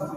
All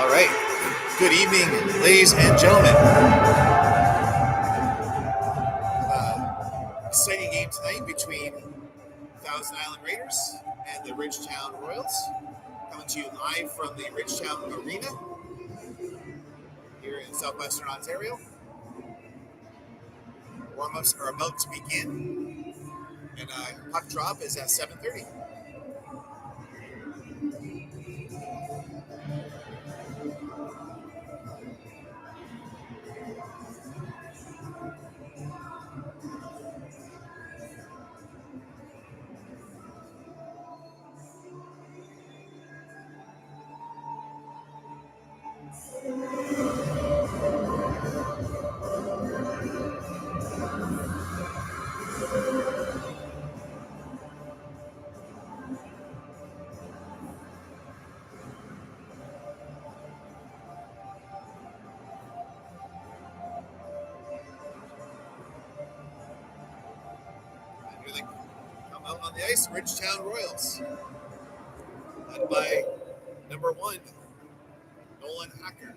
right. Good evening, ladies and gentlemen. Exciting game tonight between Thousand Island Raiders and the Ridgetown Royals. Coming to you live from the Ridgetown Arena here in southwestern Ontario. Warm-ups are about to begin, and puck drop is at 7:30. Here they come out on the ice, Ridgetown Royals, led by number 1, Nolan Hacker.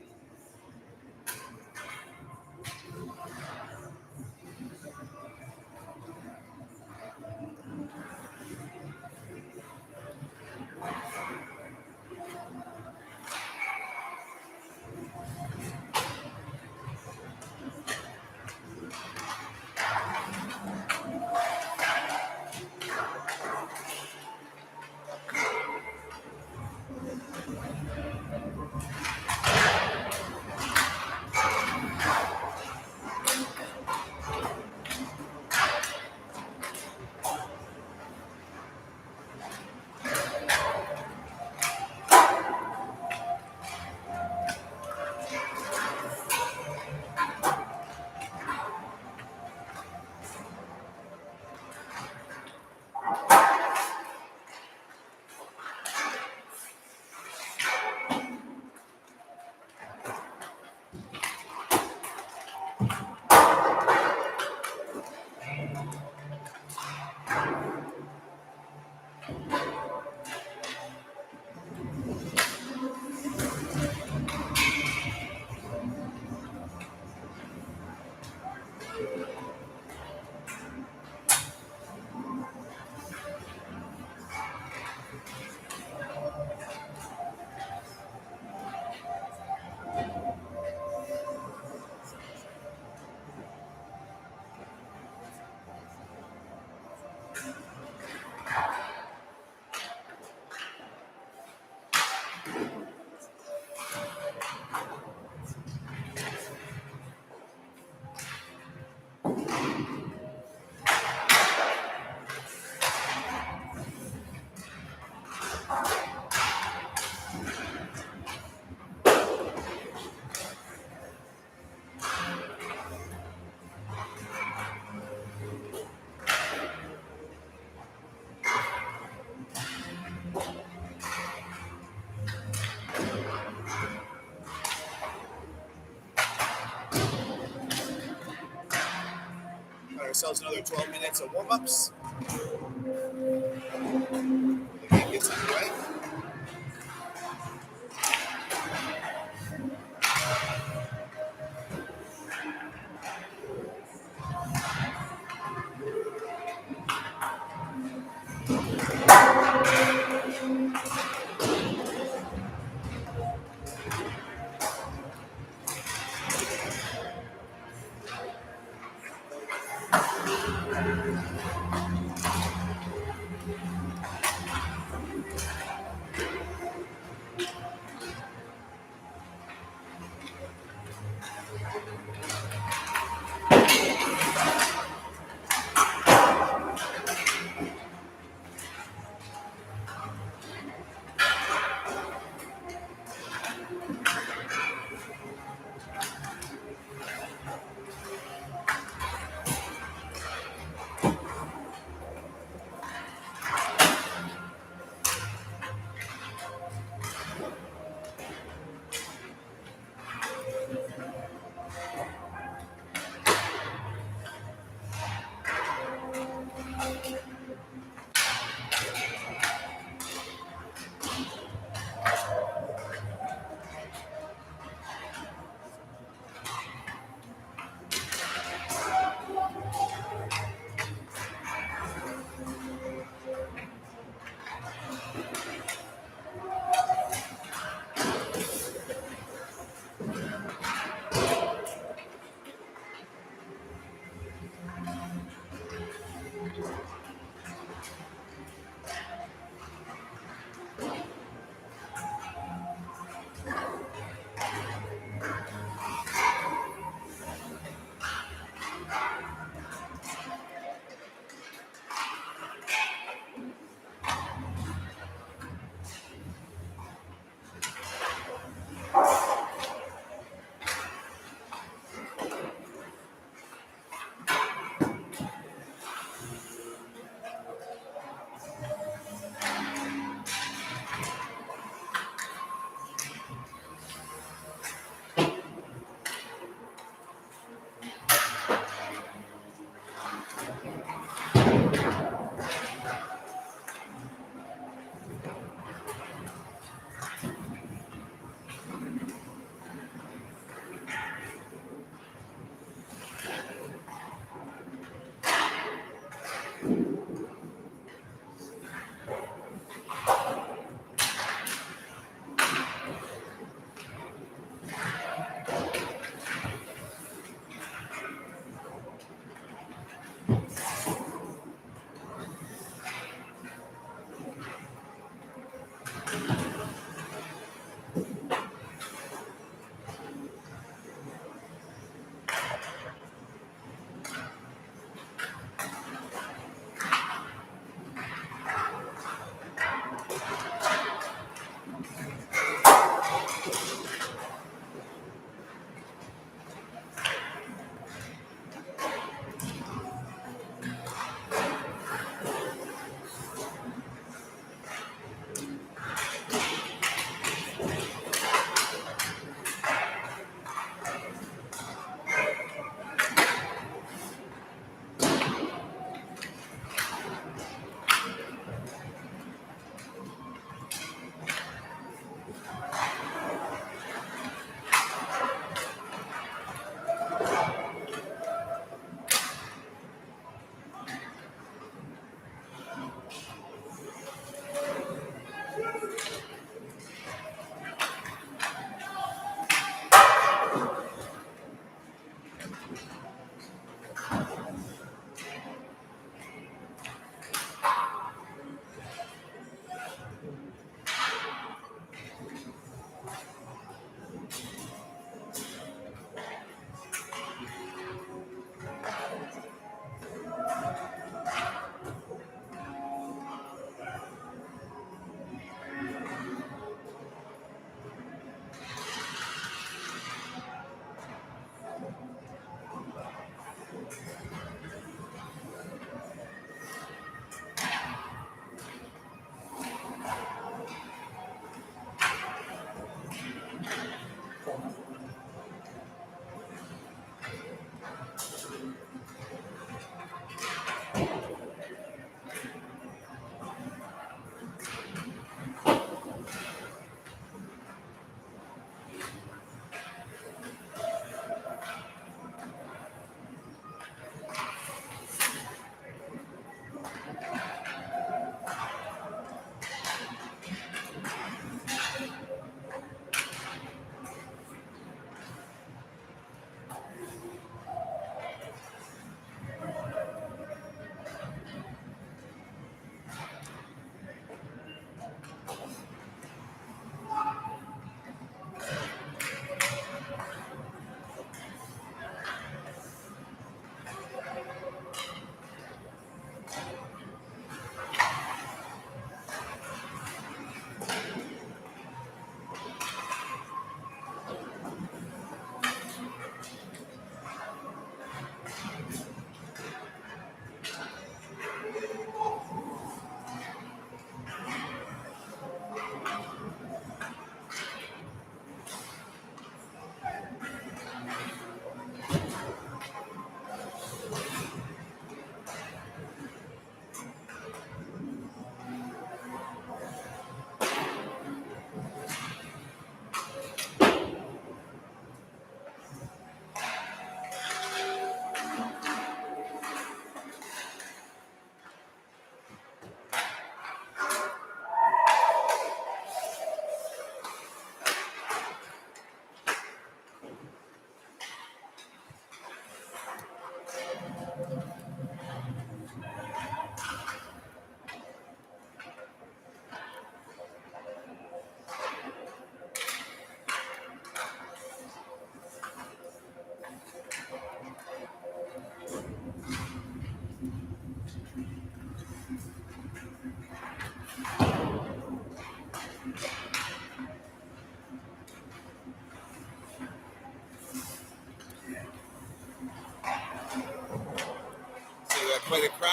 Got ourselves another 12 minutes of warm-ups. The game gets underway.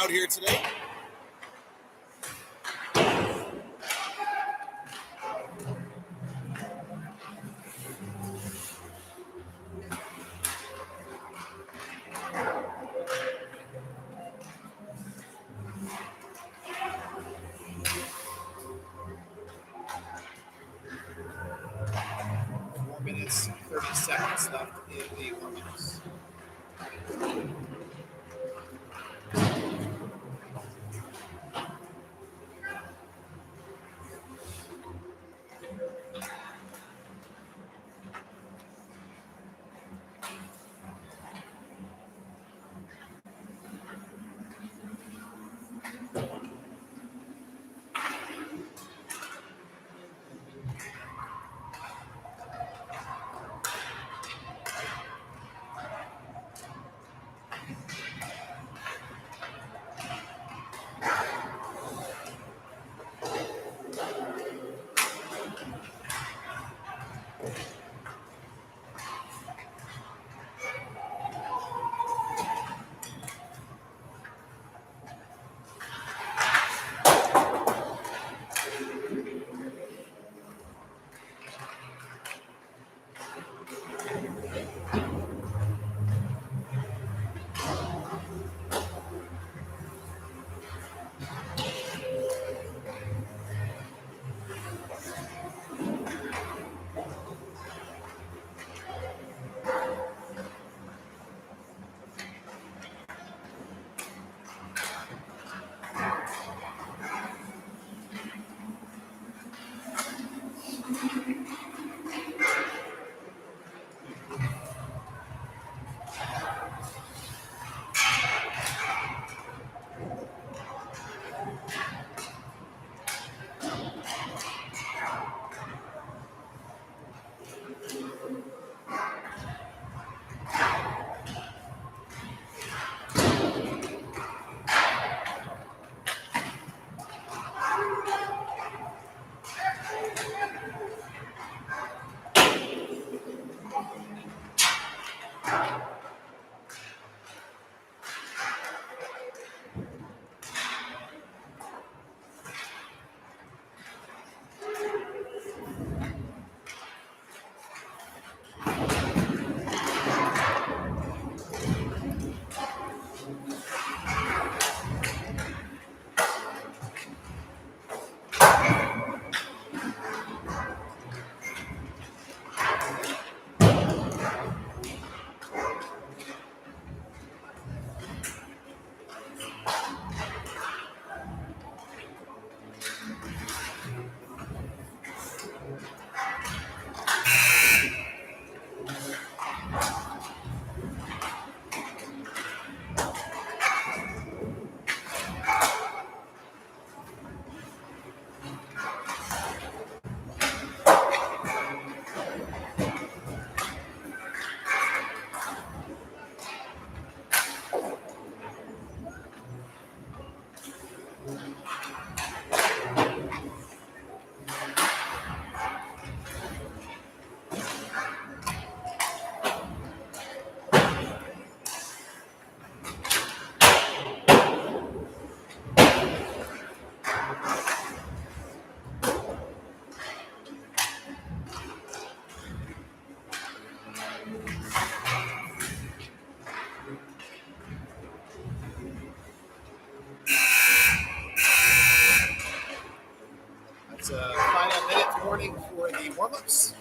crowd here today. Minutes, 30 seconds left in the warm-ups. That's a final minute warning for the warm-ups.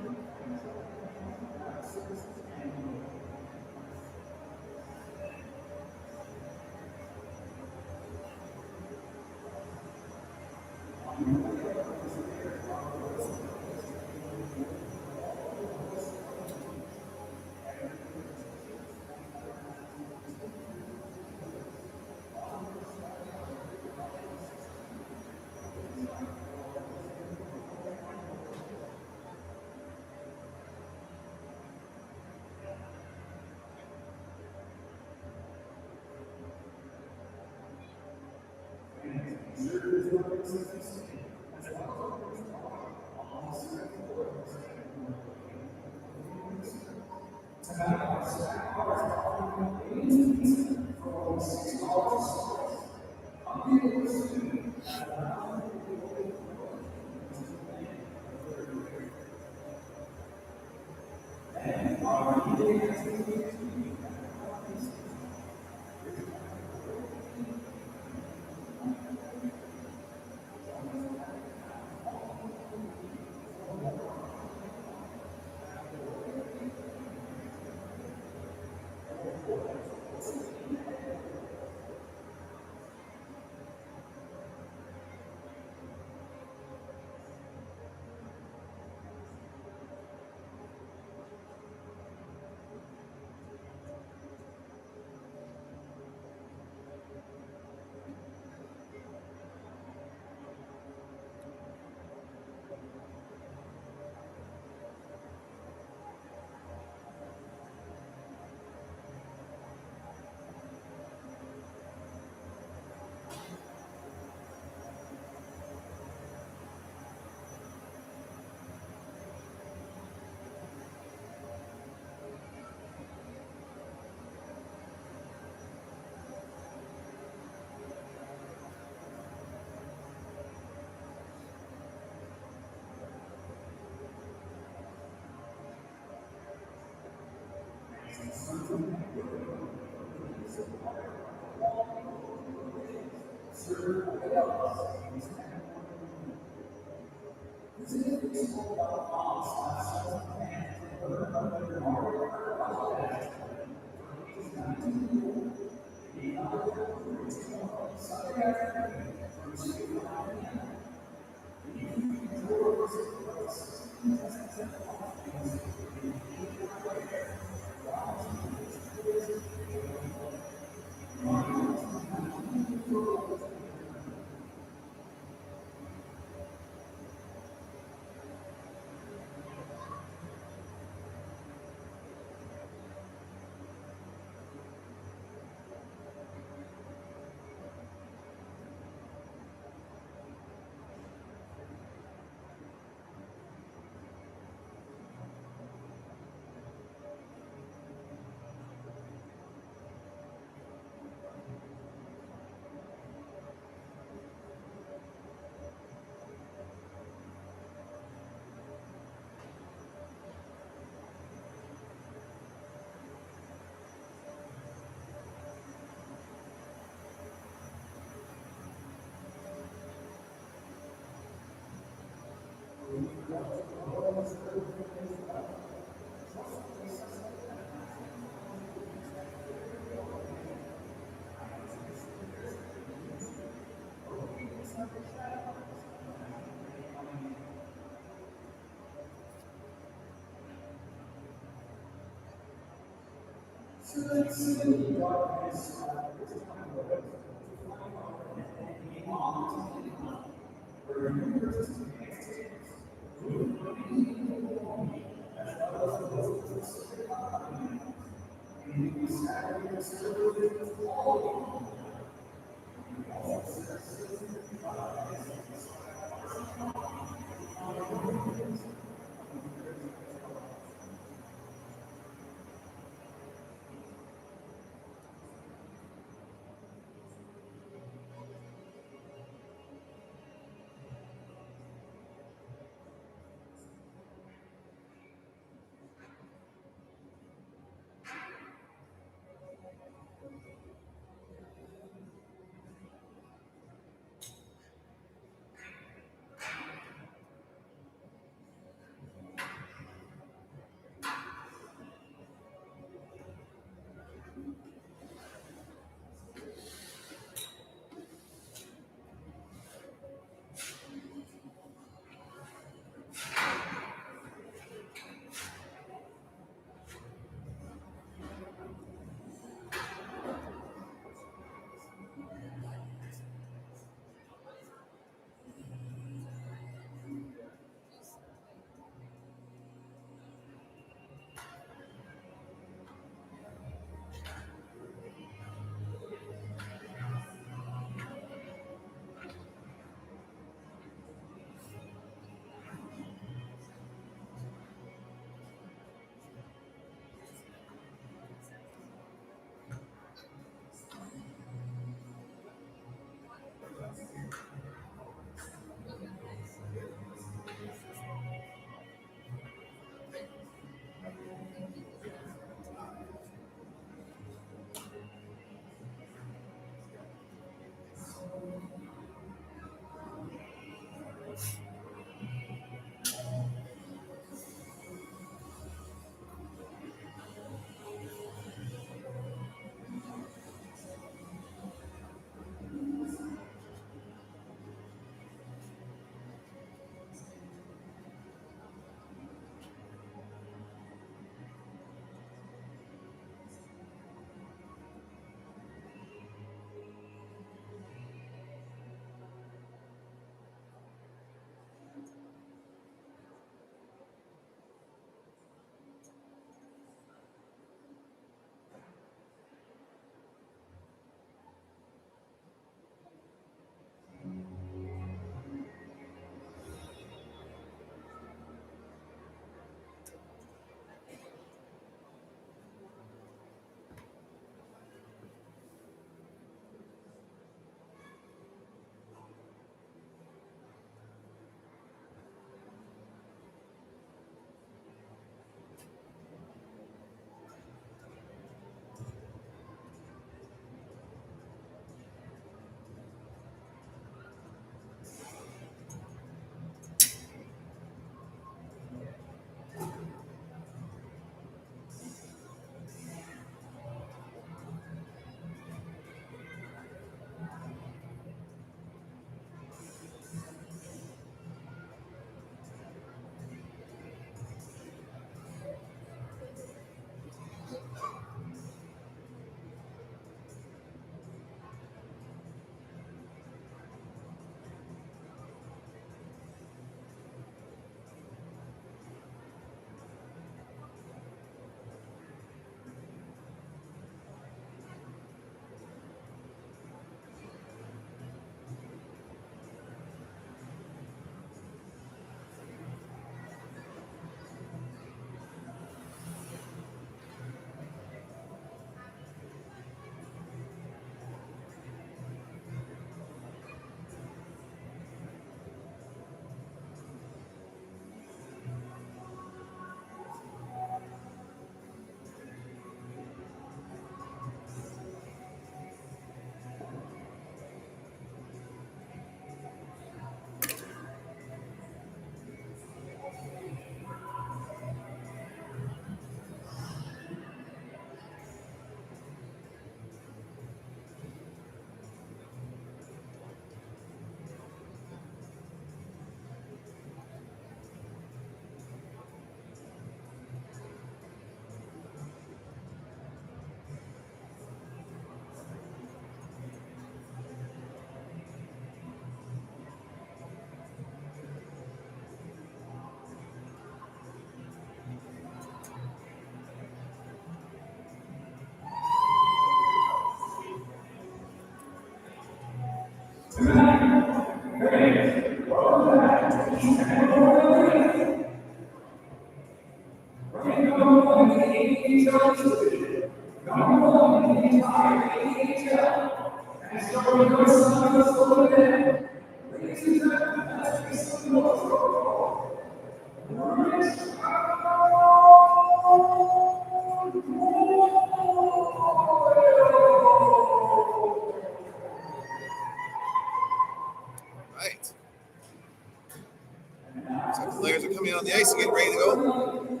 Players are coming on the ice and getting ready to go.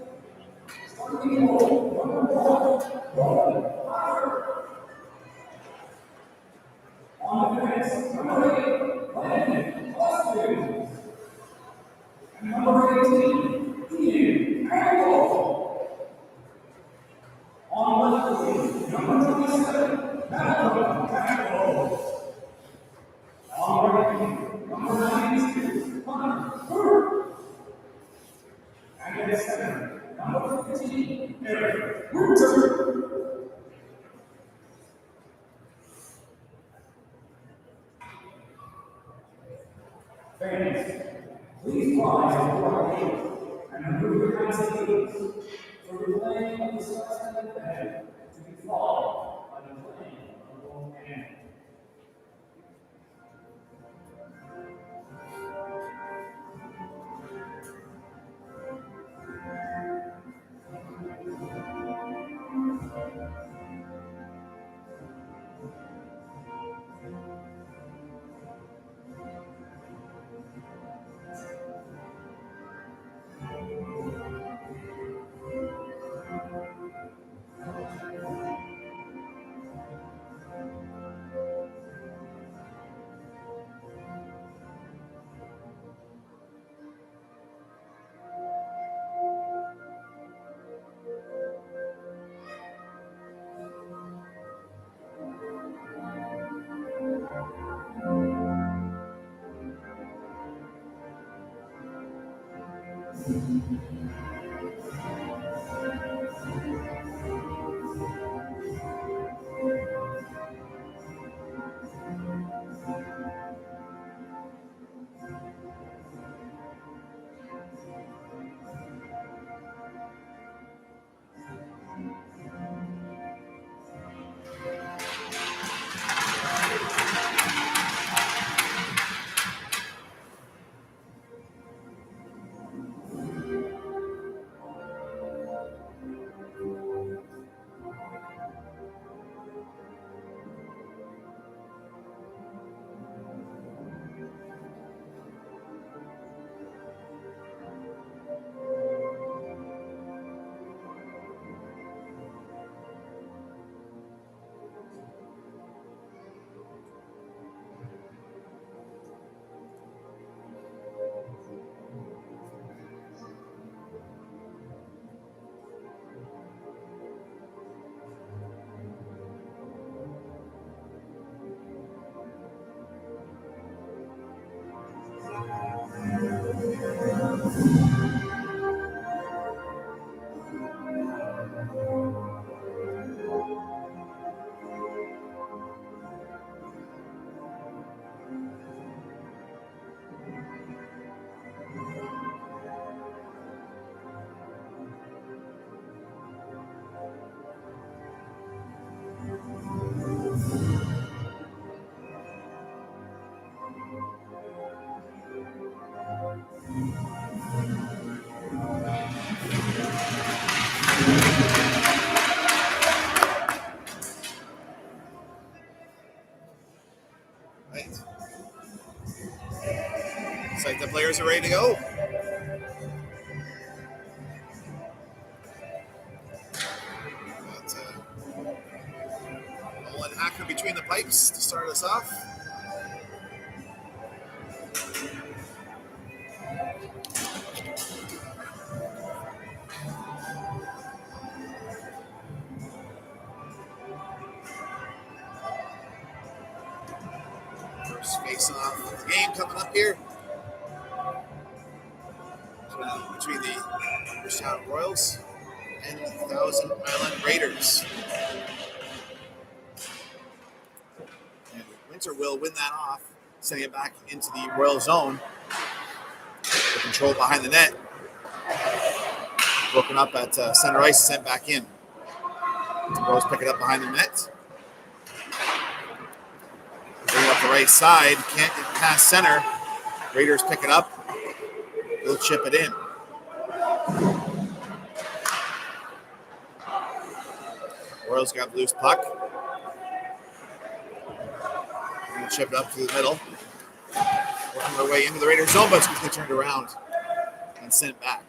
Number 18, APHL. On left wing, number 27, APHL. On right wing, number 92, Hunter. And at center, number 15, Eric Winter. Fans, please rise for our game and remove your hands and knees for the playing of the specimen event to be followed by the playing of the long hand. Right. Looks like the players are ready to go. Got Owen Hacker between the pipes to start us off. First face-off of the game coming up here between the Georgetown Royals and the Thousand Island Raiders. And Winter will win that off, sending it back into the Royal zone. The control behind the net. Broken up at center ice, sent back in. The Royals pick it up behind the net. Bring it up the right side, can't get past center. Raiders pick it up. They'll chip it in. Royals got the loose puck. And chip it up to the middle. Working their way into the Raiders zone, but it's quickly turned around. And and sent back.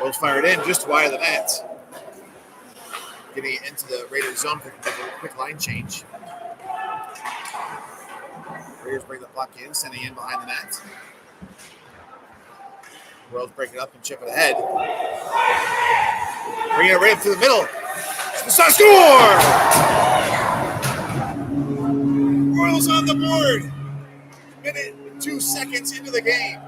Royals fired in just wide of the net. Getting it into the Raiders zone for a quick line change. Raiders bring the puck in, sending in behind the net. Royals break it up and chip it ahead. Bring it right up to the middle. Score! Royals on the board. Minute and 2 seconds into the game.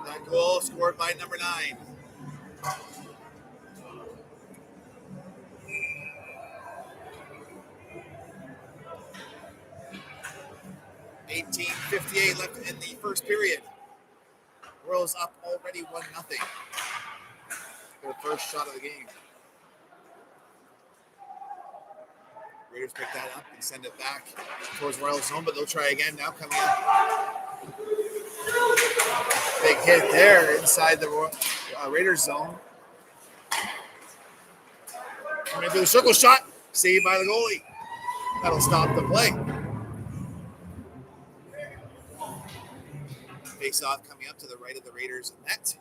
That goal scored by number 9. $18:58 left in the first period. Royals up already 1-0. Their first shot of the game. Raiders pick that up and send it back towards Royals zone, but they'll try again now coming up. Big hit there inside the Raiders zone. Coming into the circle shot, saved by the goalie. That'll stop the play. Face off coming up to the right of the Raiders net.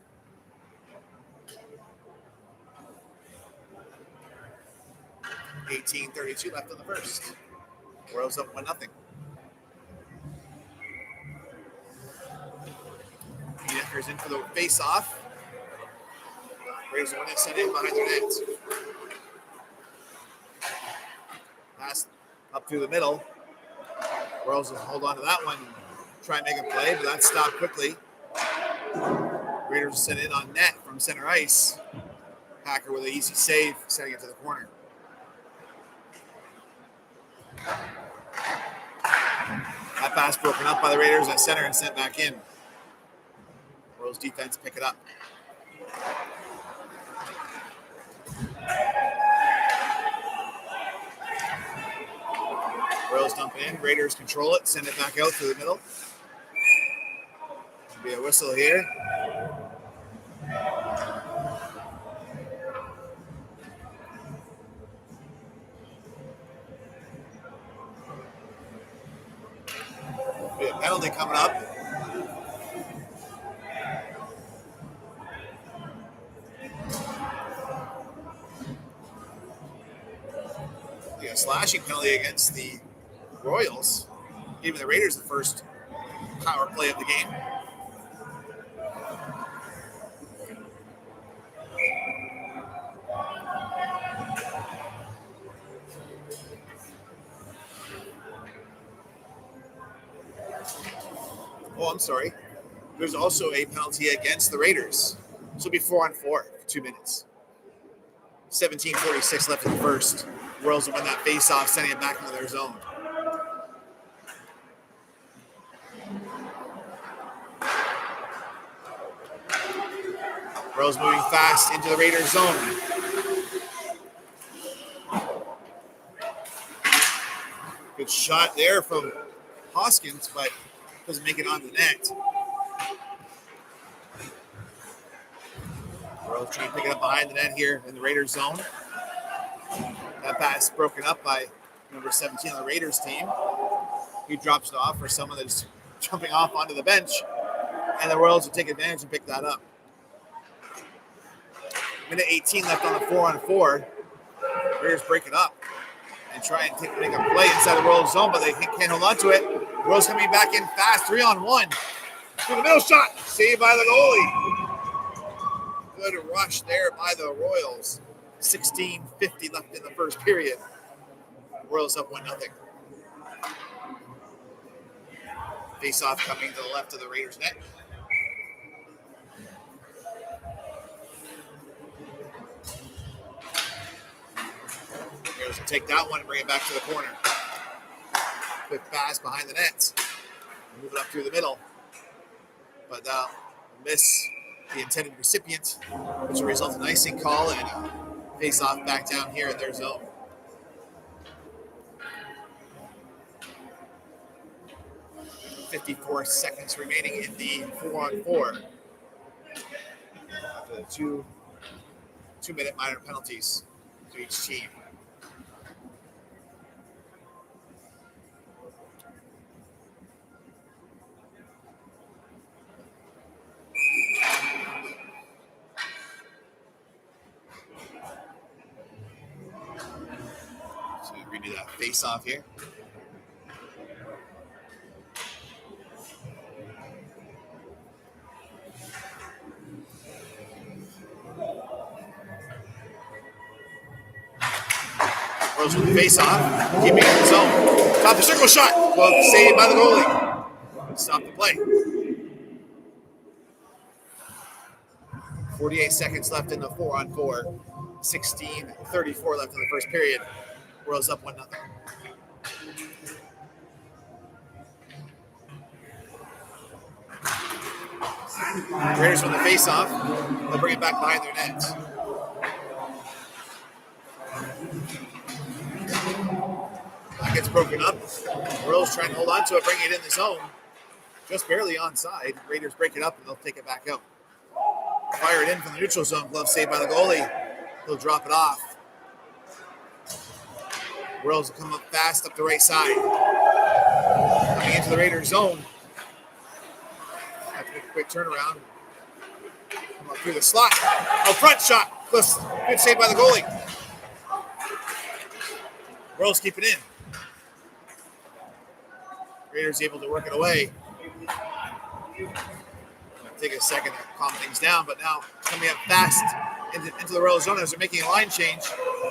$18:32 left in the first. Royals up 1-0. Enters in for the face-off. Raiders want to send in behind their net. Pass up through the middle. Royals will hold on to that one. Try and make a play, but that's stopped quickly. Raiders send in on net from center ice. Packer with an easy save, sending it to the corner. That pass broken up by the Raiders at center and sent back in. Royals defense pick it up. Royals dump it in. Raiders control it. Send it back out through the middle. Be a whistle here. Be a penalty coming up. Be a slashing penalty against the Royals, giving the Raiders the first power play of the game. Oh, I'm sorry. There's also a penalty against the Raiders. So it'll be 4-on-4 for 2 minutes. 17:46 left in the first. Royals will win that face-off, sending it back into their zone. Royals moving fast into the Raiders zone. Good shot there from Hoskins, but doesn't make it on the net. Royals trying to pick it up behind the net here in the Raiders zone. That pass broken up by number 17 on the Raiders team. He drops it off for someone that's jumping off onto the bench, and the Royals will take advantage and pick that up. Minute 18 left on the 4-on-4. Raiders break it up and try and make a play inside the Royals zone, but they can't hold on to it. Royals coming back in fast, 3-on-1. To the middle shot, saved by the goalie. Good rush there by the Royals. 16:50 left in the first period. Royals up 1-0. Face-off coming to the left of the Raiders net. Raiders will take that one and bring it back to the corner. Quick pass behind the net. Move it up through the middle. But miss the intended recipient, which will result in an icing call and a face-off back down here in their zone. .54 seconds remaining in the 4-on-4. After the two-minute minor penalties. to each team. So we redo that face-off here. Rose with the face-off, keeping it in the zone. Top the circle shot. Well, saved by the goalie. Stop the play. 48 seconds left in the 4-on-4. 16:34 left in the first period. Royals up 1-0. Raiders with the face-off. They'll bring it back behind their nets. That gets broken up. Royals trying to hold on to it, bring it in the zone. Just barely onside. Raiders break it up and they'll take it back out. Fire it in from the neutral zone. Glove saved by the goalie. He'll drop it off. Royals will come up fast up the right side. Coming into the Raiders zone. Have to make a quick turnaround. Come up through the slot. A front shot. Good save by the goalie. Royals keep it in. Raiders able to work it away. Take a second to calm things down, but now coming up fast into the Royals zone as they're making a line change.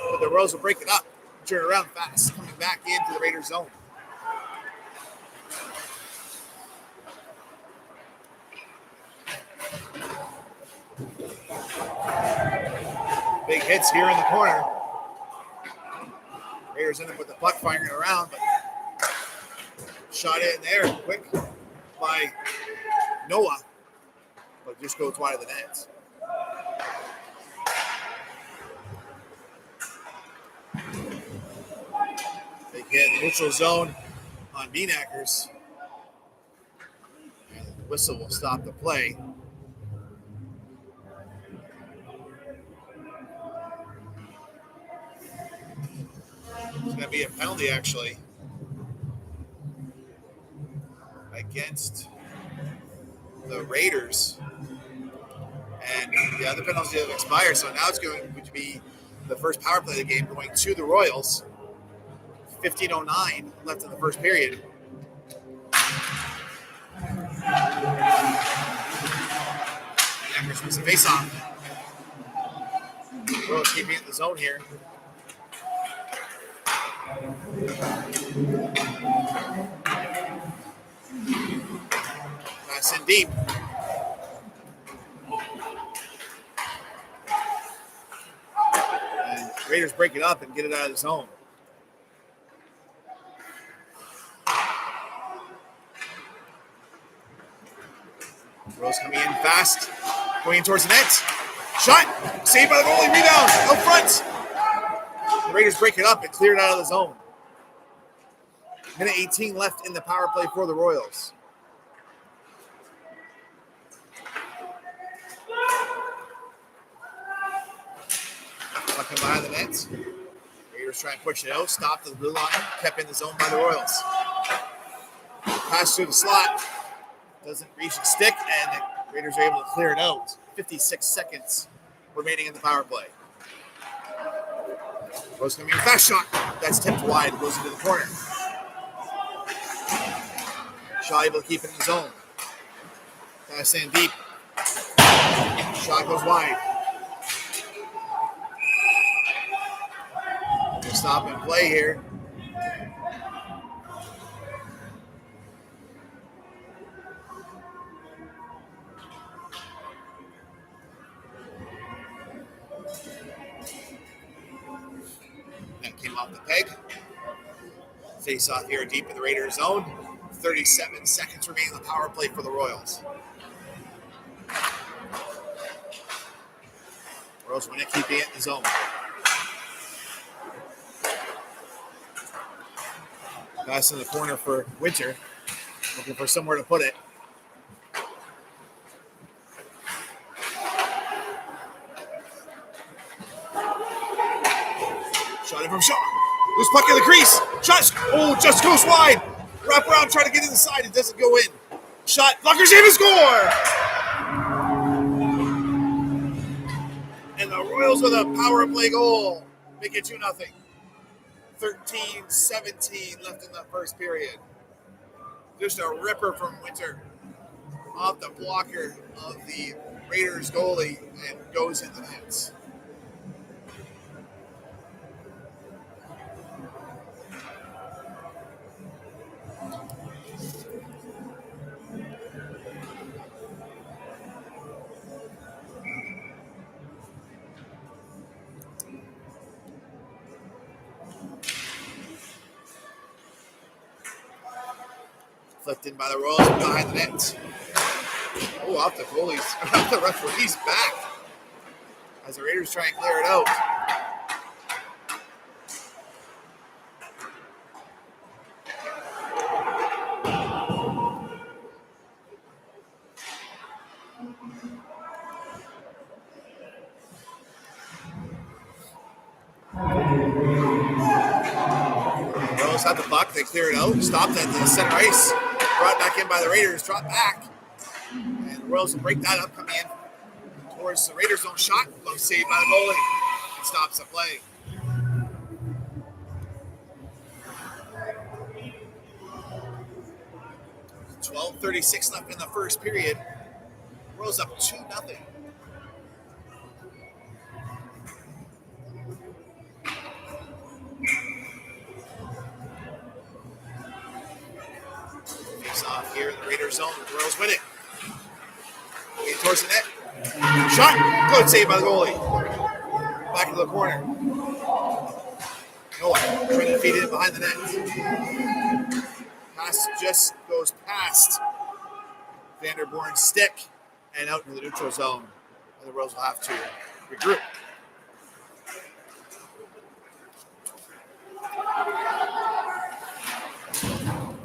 But the Royals will break it up, turn it around fast, coming back into the Raiders zone. Big hits here in the corner. Raiders end up with the puck firing it around, but shot it in the air quick by Noah. But just goes wide of the net. Big hit in the neutral zone on Beanackers. And the whistle will stop the play. It's going to be a penalty, actually, against the Raiders. And the other penalty have expired, so now it's going to be the first power play of the game going to the Royals. 15:09 left in the first period. Beanackers wins the face-off. Royals keeping it in the zone here. Pass in deep. And Raiders break it up and get it out of the zone. Royals coming in fast, going in towards the net. Shot, saved by the goalie, rebound, out front. The Raiders break it up and clear it out of the zone. Minute 18 left in the power play for the Royals. Looking behind the net. Raiders try and push it out, stopped to the blue line, kept in the zone by the Royals. Pass through the slot, doesn't reach the stick, and the Raiders are able to clear it out. 56 seconds remaining in the power play. Royals going to be a fast shot. That's tipped wide, goes into the corner. Shaw able to keep it in the zone. Pass in deep. Shot goes wide. We'll stop and play here. That came off the peg. Face off here deep in the Raiders zone. 37 seconds remaining in the power play for the Royals. Royals want to keep it in the zone. Pass in the corner for Winter. Looking for somewhere to put it. Shot in from Shaw. Loose puck in the crease. Shot. Oh, just goes wide. Wrap around, trying to get inside. It doesn't go in. Shot. Blocker save and score. And the Royals with a power play goal. Make it 2-0. 13-17 left in the first period. Just a ripper from Winter off the blocker of the Raiders goalie and goes in the nets. Flipped in by the Royals behind the net. Oh, off the goalie's, off the referee's back as the Raiders try and clear it out. Royals had the puck, they clear it out, stopped at the center ice, brought back in by the Raiders, dropped back, and the Royals will break that up, coming in towards the Raiders' own shot. Low save by the goalie. It stops the play. .36 left in the first period. Royals up 2-0. Face off here in the Raiders' zone. The Royals win it. Getting towards the net. Shot. Good save by the goalie. Back into the corner. Noah trying to feed it in behind the net. Pass just goes past Vanderborn's stick and out into the neutral zone. And the Royals will have to regroup.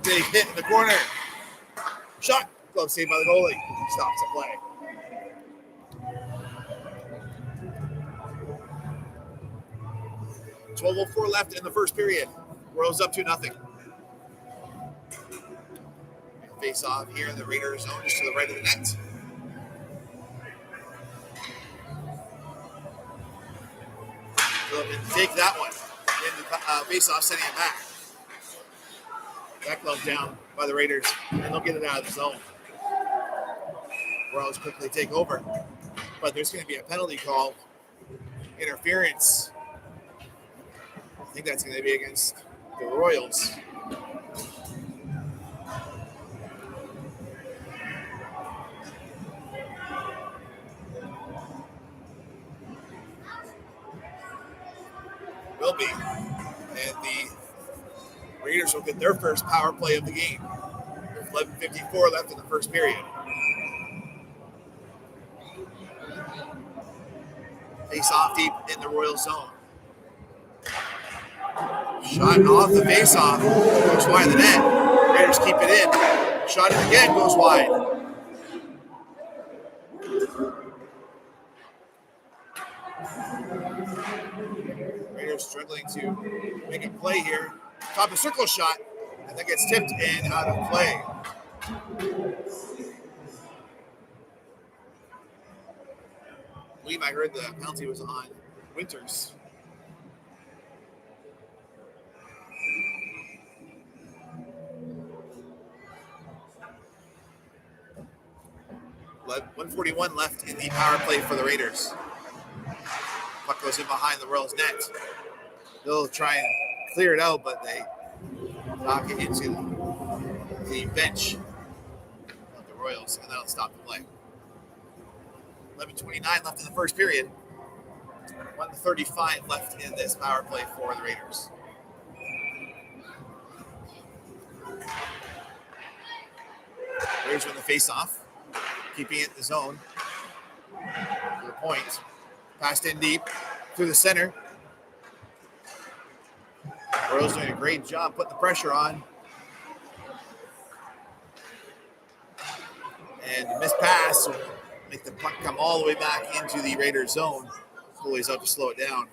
Big hit in the corner. Shot. Glove saved by the goalie. Stops the play. .12:04 left in the first period. Royals up 2-0. Face off here in the Raiders zone, just to the right of the net. And take that one. Face off, sending it back. Back glove down by the Raiders, and they'll get it out of the zone. Royals quickly take over, but there's going to be a penalty call, interference. I think that's going to be against the Royals. Will be. And the Raiders will get their first power play of the game. 11:54 left in the first period. Face off deep in the Royal zone. Shot off the face off. Goes wide of the net. Raiders keep it in. Shot it again. Goes wide. Raiders struggling to make a play here. Top of circle shot. And that gets tipped and out of play. I believe I heard the penalty was on Winters. .141 left in the power play for the Raiders. Puck goes in behind the Royals' net. They'll try and clear it out, but they knock it into the bench of the Royals, and that'll stop the play. 11:29 left in the first period. 1:35 left in this power play for the Raiders. Raiders win the face-off, keeping it in the zone. To the point. Passed in deep through the center. Royals doing a great job putting the pressure on. And the missed pass will make the puck come all the way back into the Raiders zone. Goalie's out to slow it down.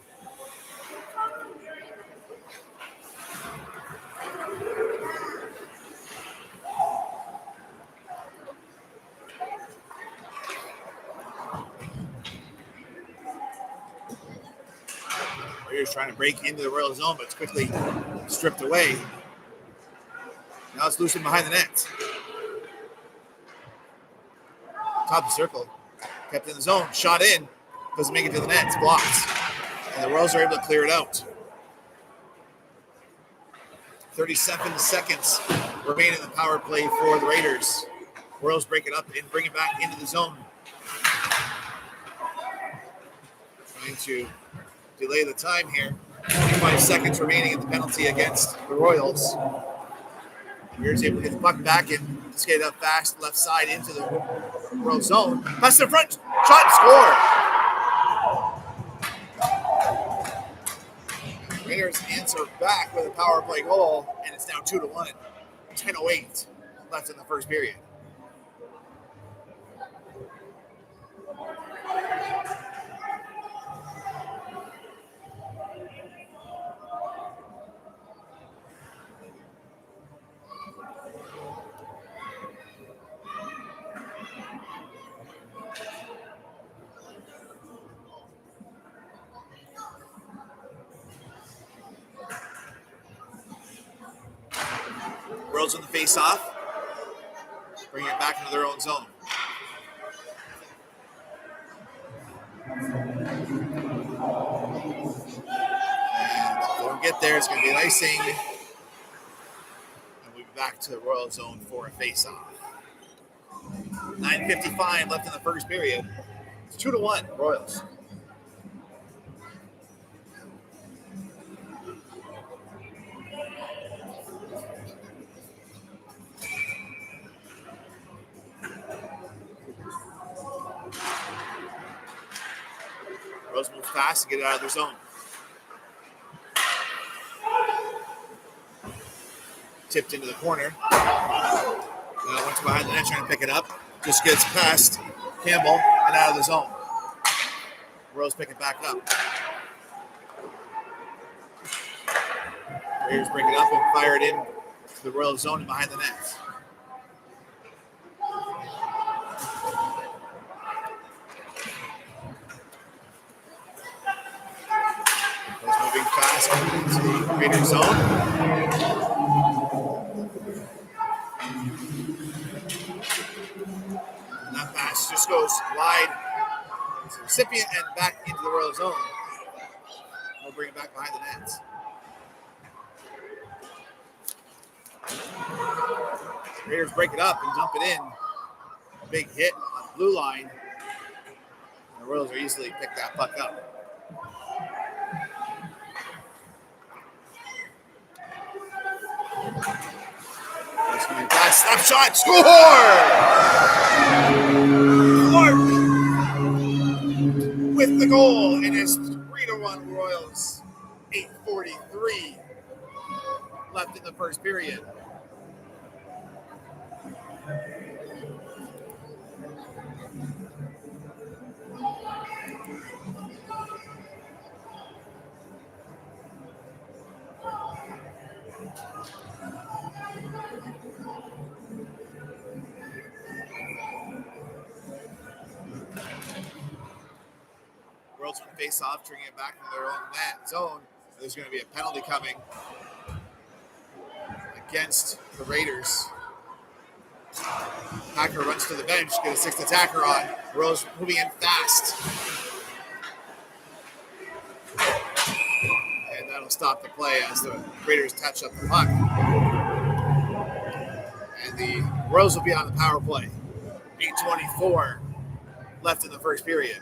Raiders trying to break into the Royal zone, but it's quickly stripped away. Now it's loose in behind the net. Top of the circle. Kept in the zone. Shot in. Doesn't make it to the net. It's blocked. And the Royals are able to clear it out. 37 seconds remain in the power play for the Raiders. Royals break it up and bring it back into the zone. Trying to delay the time here. 25 seconds remaining in the penalty against the Royals. Here's able to get the puck back and skate up fast, left side into the Royal zone. Pass in front, shot and score. Raiders answer back with a power play goal, and it's now 2-1. 10:08 left in the first period. Royals in the face-off. Bring it back into their own zone. And don't get there. It's going to be an icing. And we'll be back to the Royal zone for a face-off. 9:55 left in the first period. It's 2-1, Royals. Royals move fast to get it out of their zone. Tipped into the corner. Once behind the net, trying to pick it up. Just gets past Campbell and out of the zone. Royals pick it back up. Raiders break it up and fire it in to the Royal zone and behind the net. Royals moving fast into the Raiders zone. That pass just goes wide to the recipient and back into the Royal zone. We'll bring it back behind the nets. Raiders break it up and dump it in. A big hit on the blue line. And the Royals are easily pick that puck up. Snap shot, score! Clark with the goal, and it's 3-1 Royals. 8:43 left in the first period. Royals from face-off, turning it back into their own net zone. There's going to be a penalty coming against the Raiders. Hacker runs to the bench, get a sixth attacker on. Royals moving in fast. And that'll stop the play as the Raiders touch up the puck. And the Royals will be on the power play. 8:24 left in the first period.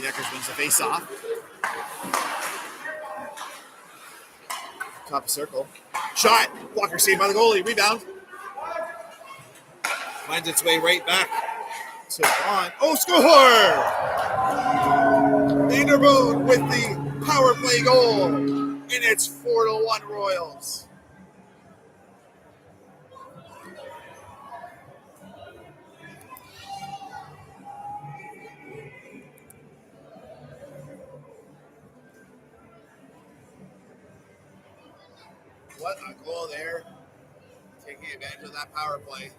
Deckers wins the face-off. Top of circle. Shot. Blocker saved by the goalie. Rebound. Finds its way right back to Vaughn. Oh, score! Vanderboom with the power play goal. And it's 4-1 Royals. what a goal there. Taking advantage of that power play.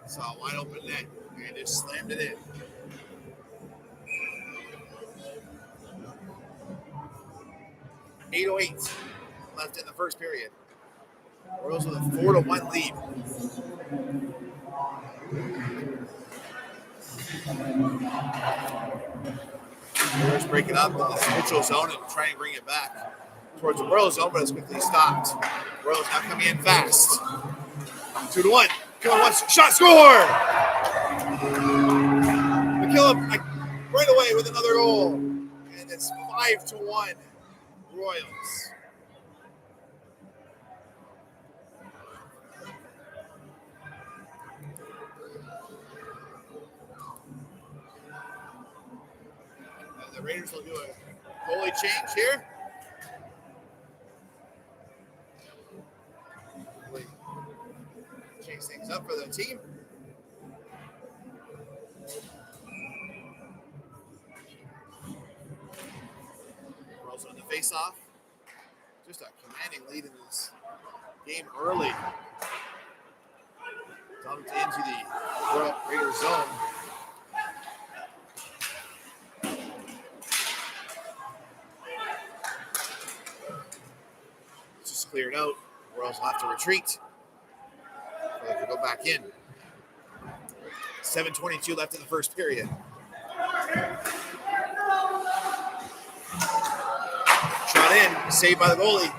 Saw a wide open net and just slammed it in. .808 left in the first period. Royals with a 4-1 lead. Royals break it up in the neutral zone and try and bring it back towards the Royals zone, but it's quickly stopped. Royals now coming in fast. 2-1. McKillop wants shot, score! McKillop right away with another goal. And it's 5-1 Royals. And the Raiders will do a goalie change here. Change things up for the team. Royals on the face-off. Just a commanding lead in this game early. Dumped into the Raiders zone. Just cleared out. Royals will have to retreat. They can go back in. 7:22 left in the first period. Shot in, saved by the goalie.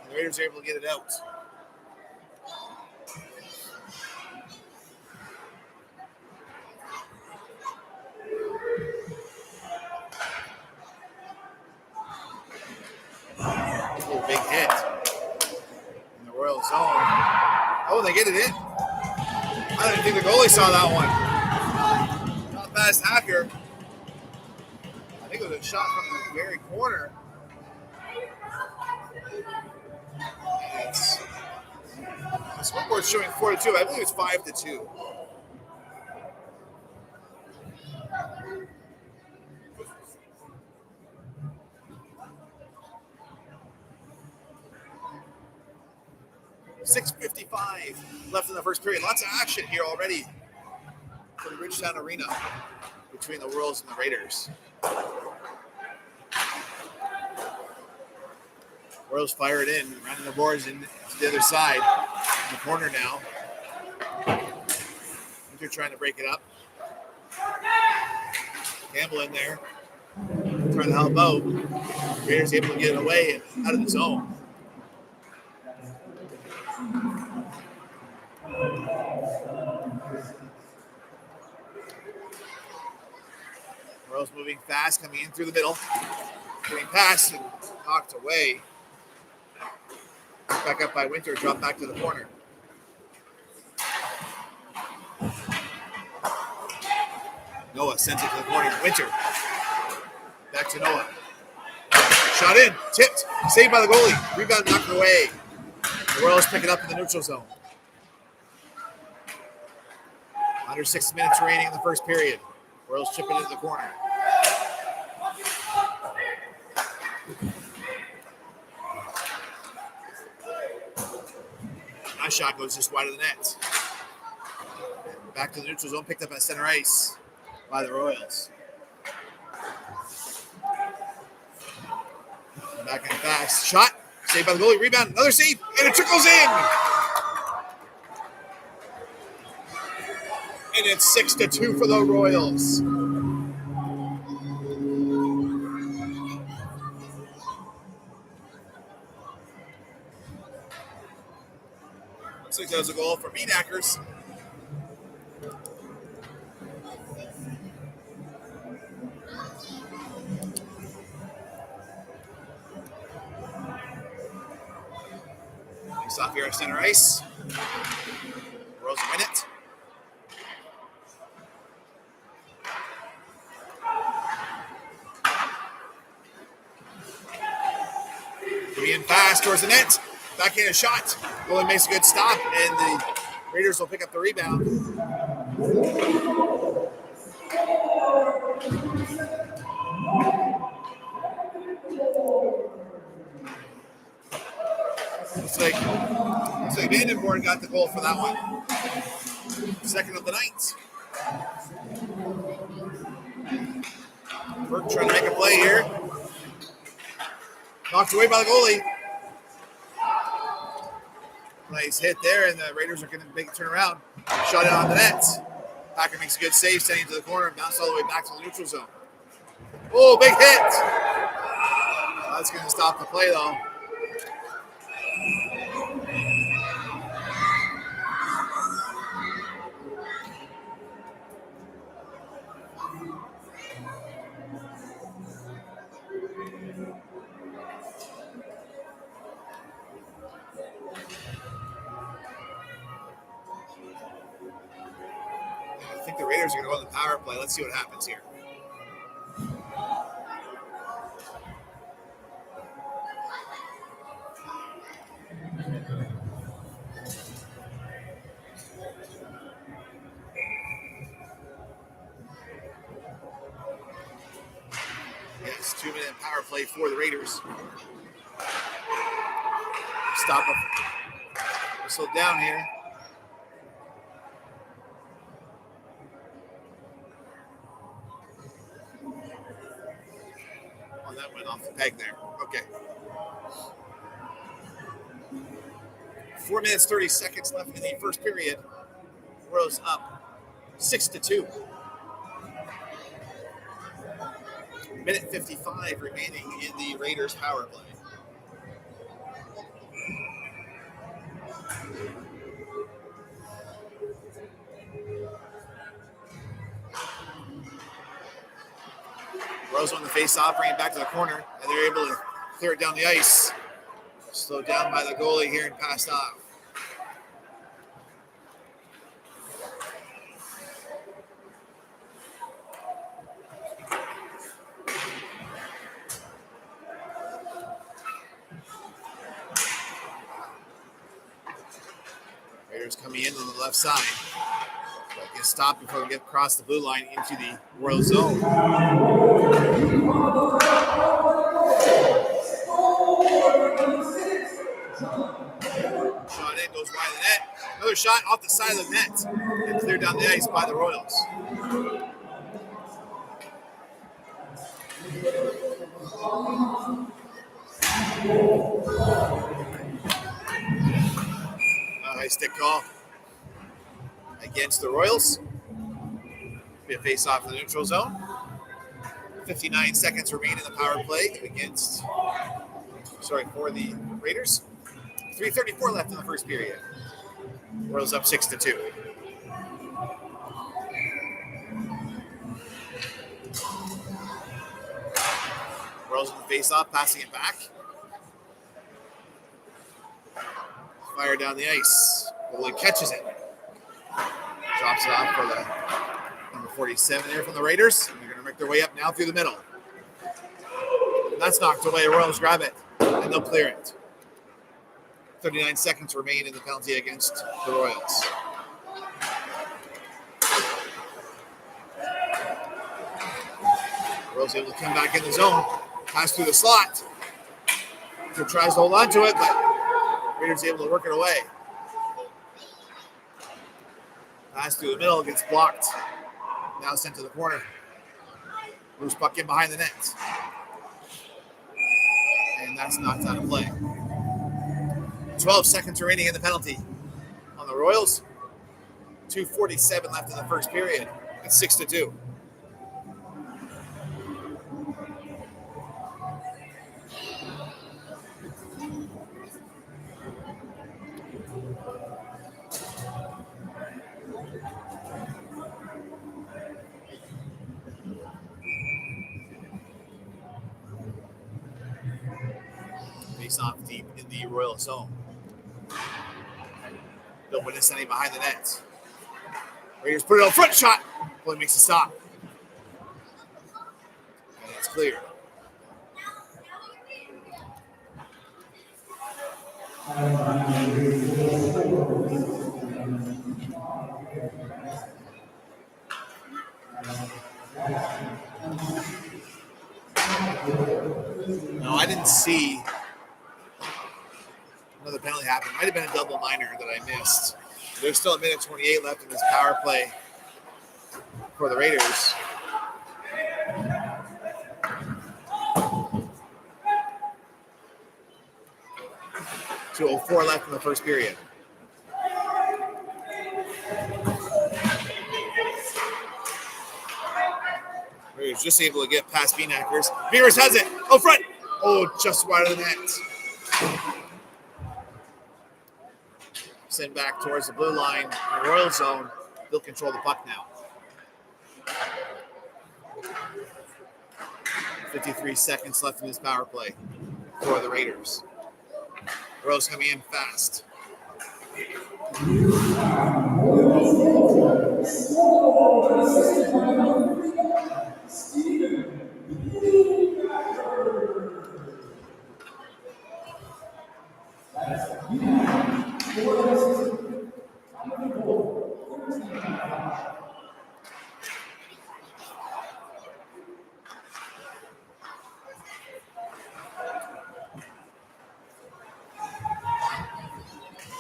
And the Raiders are able to get it out. Oh, big hit in the Royal zone. Oh, they get it in. I didn't think the goalie saw that one. Not fast hacker. I think it was a shot from the very corner. The scoreboard's showing 4-2. I believe it's 5-2. .655 left in the first period. Lots of action here already for the Bridgetown Arena between the Royals and the Raiders. Royals fire it in, running the boards in to the other side. In the corner now. They're trying to break it up. Campbell in there, trying to help out. Raiders able to get it away out of the zone. Royals moving fast, coming in through the middle. Getting past and knocked away. Back up by Winter, drop back to the corner. Noah sends it to the corner. Winter. Back to Noah. Shot in, tipped, saved by the goalie. Rebound knocked away. The Royals pick it up in the neutral zone. Under 6 minutes remaining in the first period. Royals chip it into the corner. My shot goes just wide of the net. Back to the neutral zone, picked up at center ice by the Royals. Back in fast. Shot. Saved by the goalie. Rebound. Another save. And it trickles in. And it's 6-2 for the Royals. Looks like that was a goal for Meanackers. Nice off here at center ice. Royals win it. Being fast towards the net. Backhand shot. Goalie makes a good stop, and the Raiders will pick up the rebound. Looks like Vandenborn got the goal for that one. Second of the night. Burke trying to make a play here. Knocked away by the goalie. Nice hit there, and the Raiders are going to make a turn around. Shot it on the net. Packer makes a good save, sending it to the corner, bounced all the way back to the neutral zone. Oh, big hit! That's going to stop the play, though. I think the Raiders are going to go on the power play. Let's see what happens here. Yes, 2-minute power play for the Raiders. Stop him. Whistle down here. Oh, that went off the peg there. Okay. 4 minutes, 30 seconds left in the first period. Royals up 6-2. Minute 55 remaining in the Raiders power play. Royals on the face-off, bring it back to the corner, and they're able to clear it down the ice. Slowed down by the goalie here and passed off. Raiders coming in on the left side. But get stopped before we get across the blue line into the Royal zone. Shot in, goes wide of the net. Another shot off the side of the net and cleared down the ice by the Royals. High stick call against the Royals. Be a face-off in the neutral zone. 59 seconds remain in the power play for the Raiders. 3:34 left in the first period. Royals up 6-2. Royals in the face-off, passing it back. Fire down the ice. Goalie catches it. Drops it off for the number 47 there from the Raiders. And they're going to make their way up now through the middle. That's knocked away. Royals grab it, and they'll clear it. 39 seconds remain in the penalty against the Royals. Royals able to come back in the zone. Pass through the slot. He tries to hold on to it, but Raiders able to work it away. Pass through the middle, gets blocked. Now sent to the corner. Loose puck in behind the net. And that's knocked out of play. 12 seconds remaining in the penalty on the Royals. 2:47 left in the first period. It's 6-2. Face off deep in the Royal zone. Don't witness any behind the net. Raiders put it on front shot. Boy makes a stop. And it's clear. No, I didn't see another the penalty happened. Might have been a double minor that I missed. There's still a minute 28 left in this power play for the Raiders. .204 left in the first period. Raiders just able to get past Beanakers. Beavers has it. Oh, front. Oh, just wide of the net. Send back towards the blue line. In the Royal zone. They'll control the puck now. 53 seconds left in this power play for the Raiders. Royals coming in fast.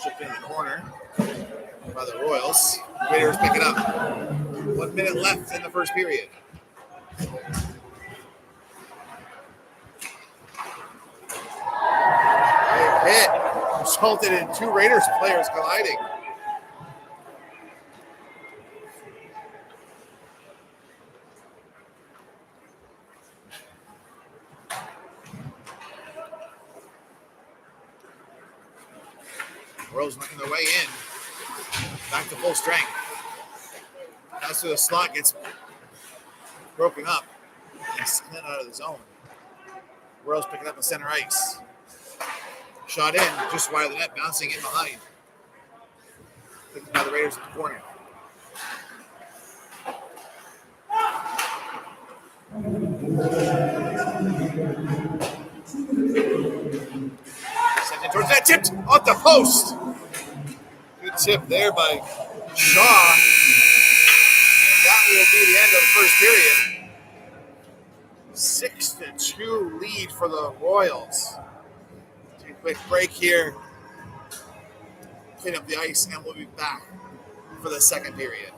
Chipped in the corner by the Royals. Raiders pick it up. 1 minute left in the first period. A hit resulted in two Raiders players colliding. Royals making their way in. Back to full strength. Pass to the slot gets broken up and sent out of the zone. Royals picking up in center ice. Shot in, just wide of the net, bouncing in behind. Picked by the Raiders in the corner. Sent it towards that, tipped off the post. Good tip there by Shaw. That will be the end of the first period. 6-2 lead for the Royals. Take a quick break here. Clean up the ice, and we'll be back for the second period.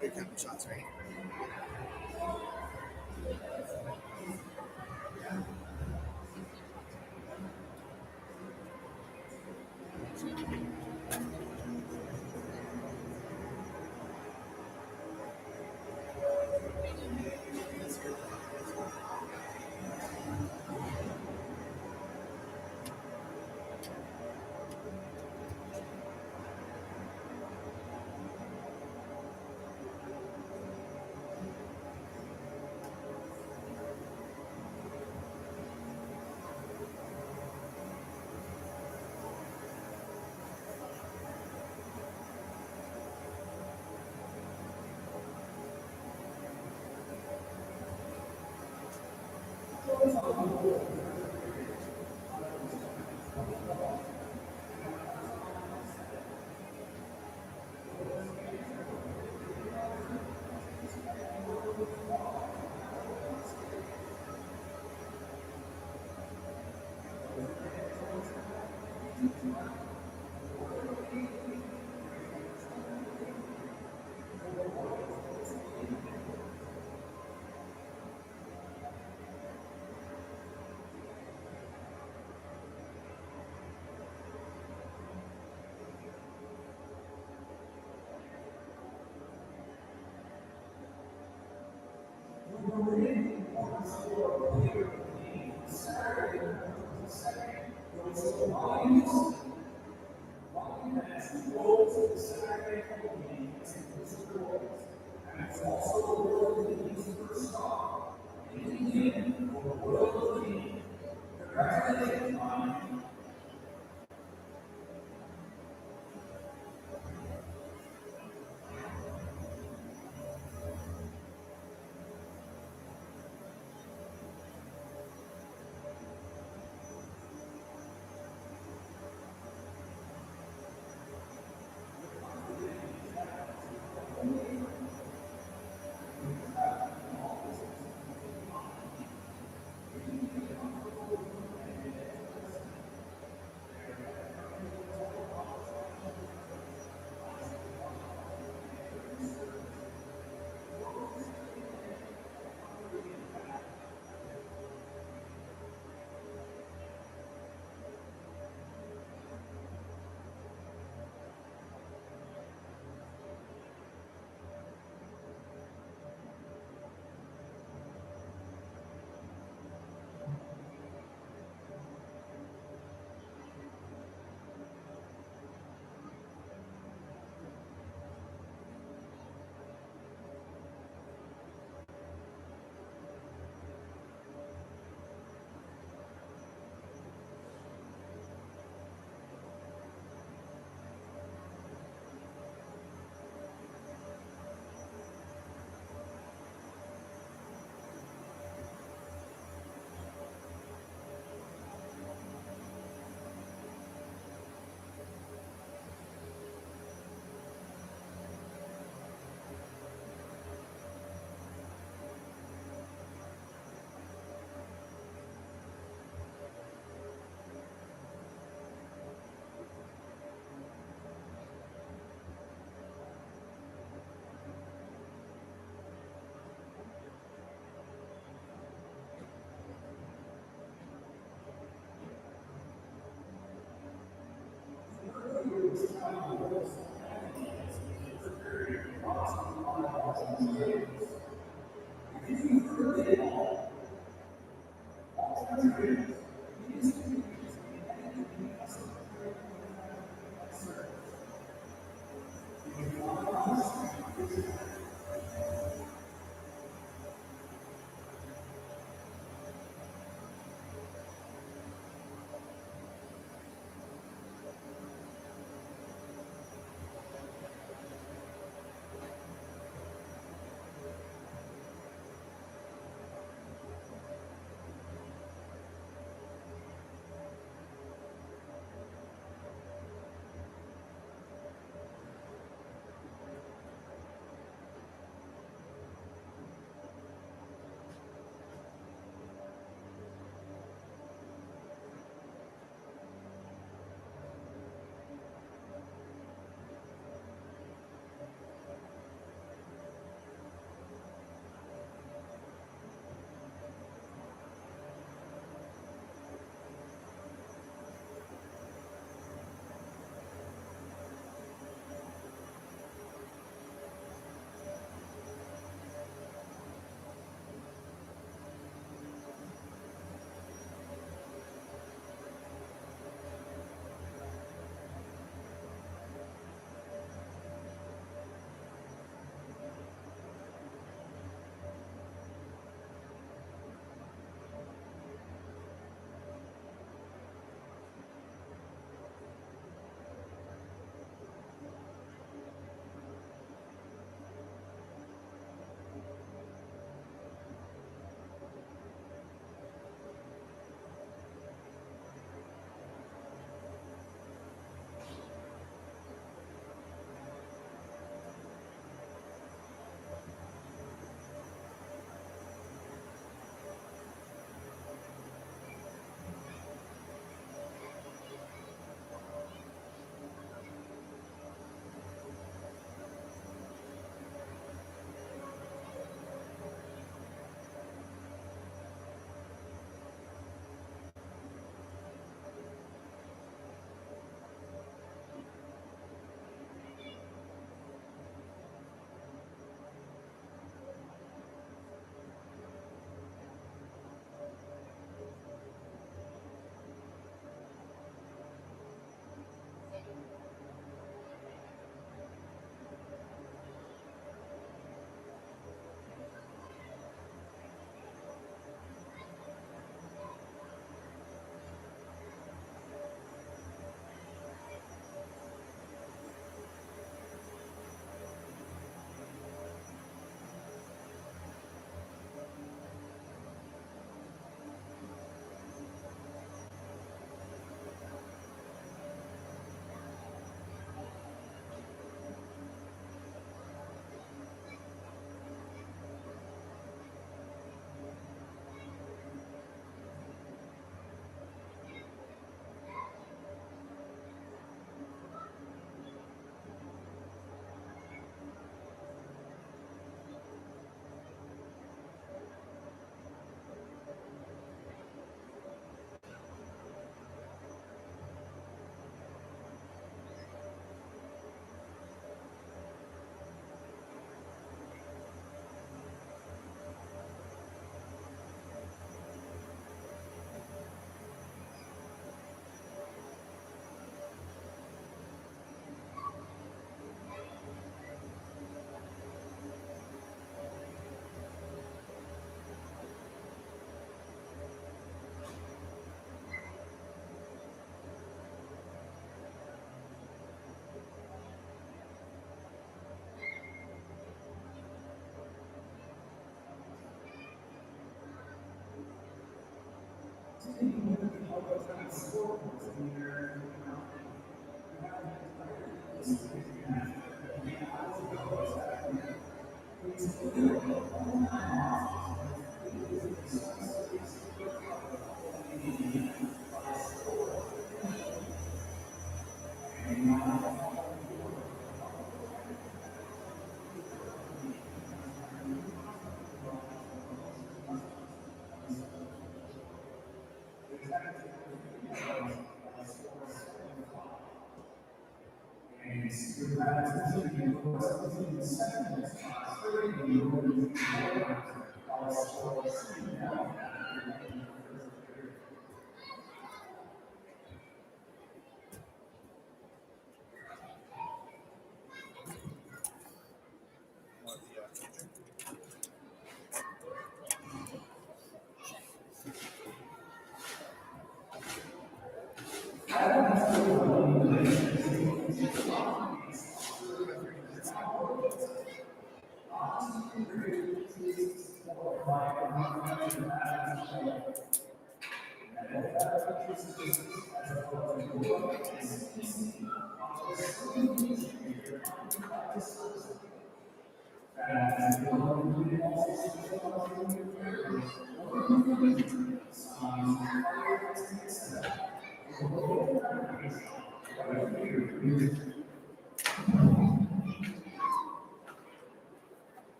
Big time shots, right?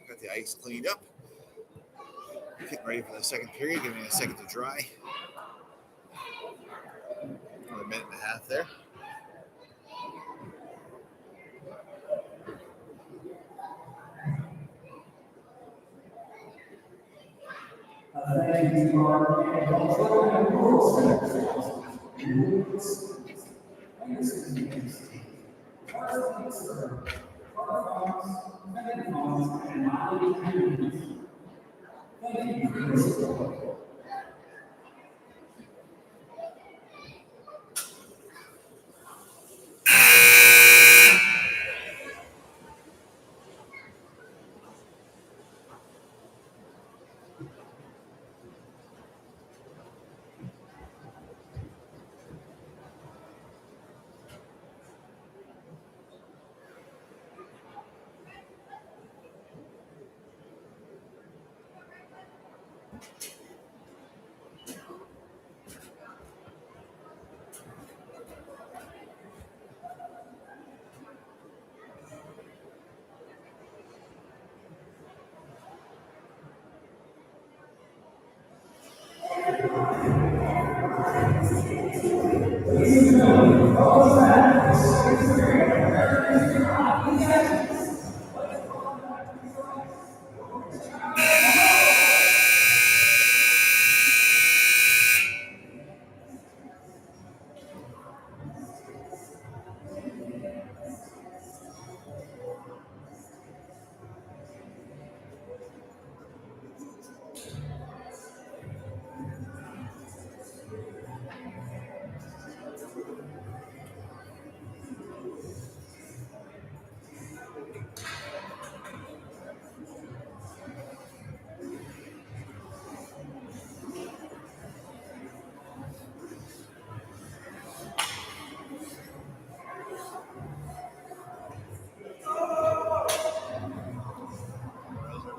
Got the ice cleaned up. Getting ready for the second period. Giving it a second to dry. Another minute and a half there.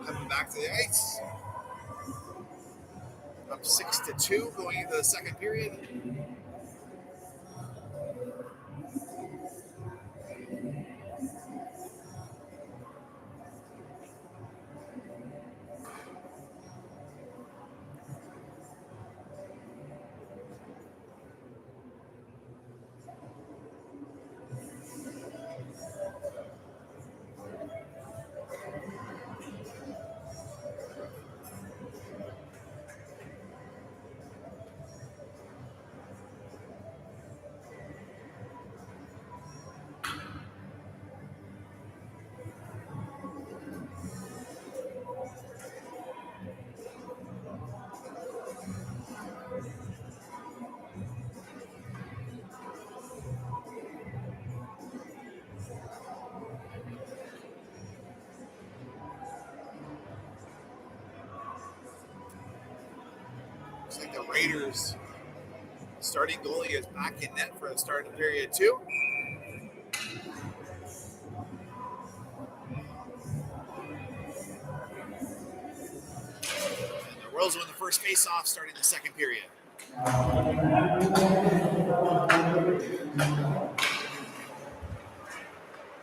Coming back to the ice. Up 6-2 going into the second period. Looks like the Raiders starting goalie is back in net for the start of period 2. And the Royals win the first face-off starting the second period.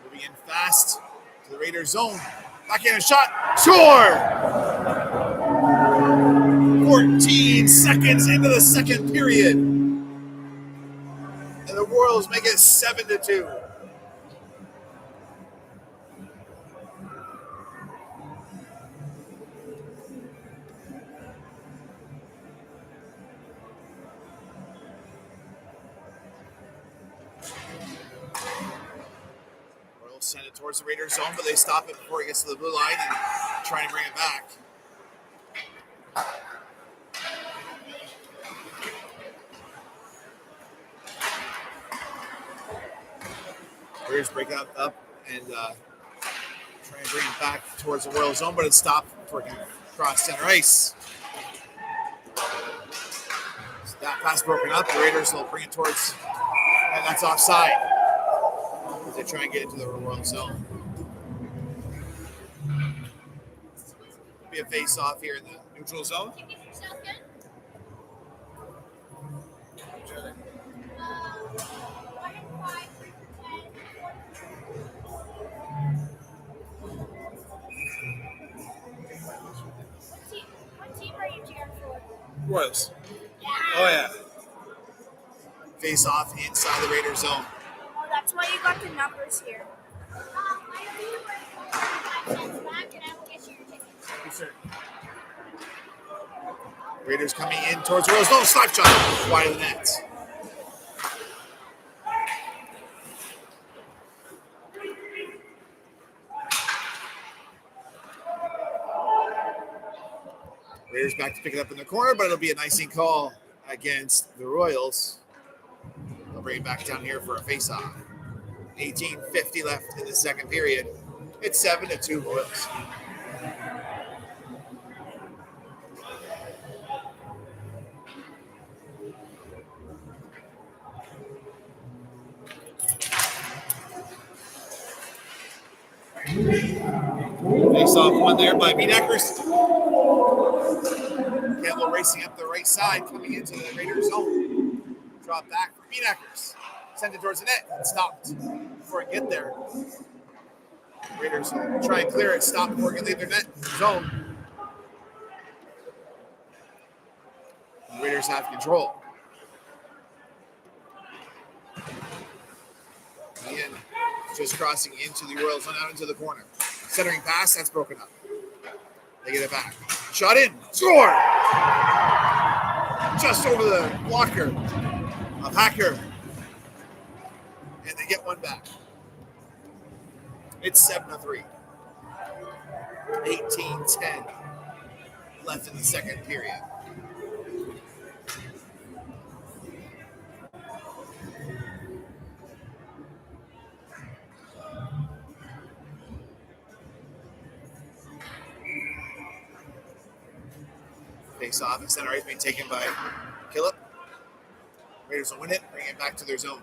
Moving in fast to the Raiders zone. Back in a shot. Score! 14 seconds into the second period. And the Royals make it 7-2. Royals send it towards the Raiders zone, but they stop it before it gets to the blue line and try and bring it back. Raiders break up and try and bring it back towards the Royal zone, but it's stopped before it can cross center ice. So that pass broken up. The Raiders will bring it towards, and that's offside as they try and get into the Royal zone. Be a face-off here in the neutral zone. What team are you cheering for? Royals. Oh, yeah. Face-off inside the Raiders zone. Oh, that's why you got the numbers here. Raiders coming in towards the Royals. Oh, slap shot wide of the net. Raiders back to pick it up in the corner, but it'll be an icing call against the Royals. They'll bring it back down here for a face-off. 18:50 left in the second period. It's 7-2 Royals. Face-off one there by Meaneckers. Campbell racing up the right side, coming into the Raiders zone. Drop back for Meaneckers. Send it towards the net and stopped before it get there. Raiders will try and clear it, stop before it can leave their net zone. The Raiders have control. Ian just crossing into the Royals zone out into the corner. Centering pass, that's broken up. They get it back. Shot in, score! Just over the blocker of Hacker. And they get one back. It's 7-3. 18-10 left in the second period. Face off and center ice being taken by Killip. Raiders will win it, bring it back to their zone.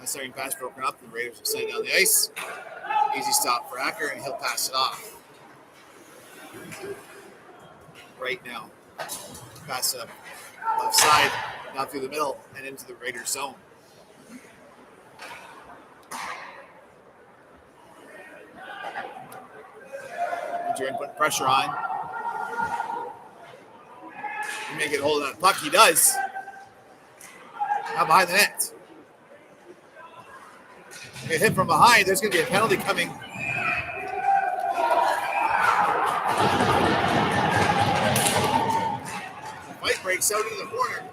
The starting pass broken up. The Raiders will send it down the ice. Easy stop for Acker, and he'll pass it off. Right now. Pass it up left side, down through the middle, and into the Raiders zone. Adrian putting pressure on. He may get a hold of that puck. He does. Now behind the net. Get hit from behind. There's going to be a penalty coming. Fight breaks out into the corner.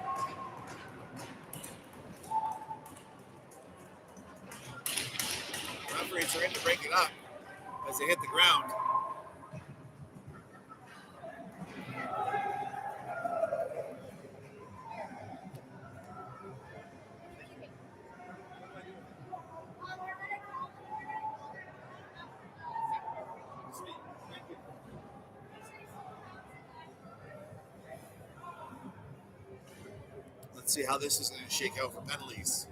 Referees are in to break it up as they hit the ground. Let's see how this is going to shake out for penalties.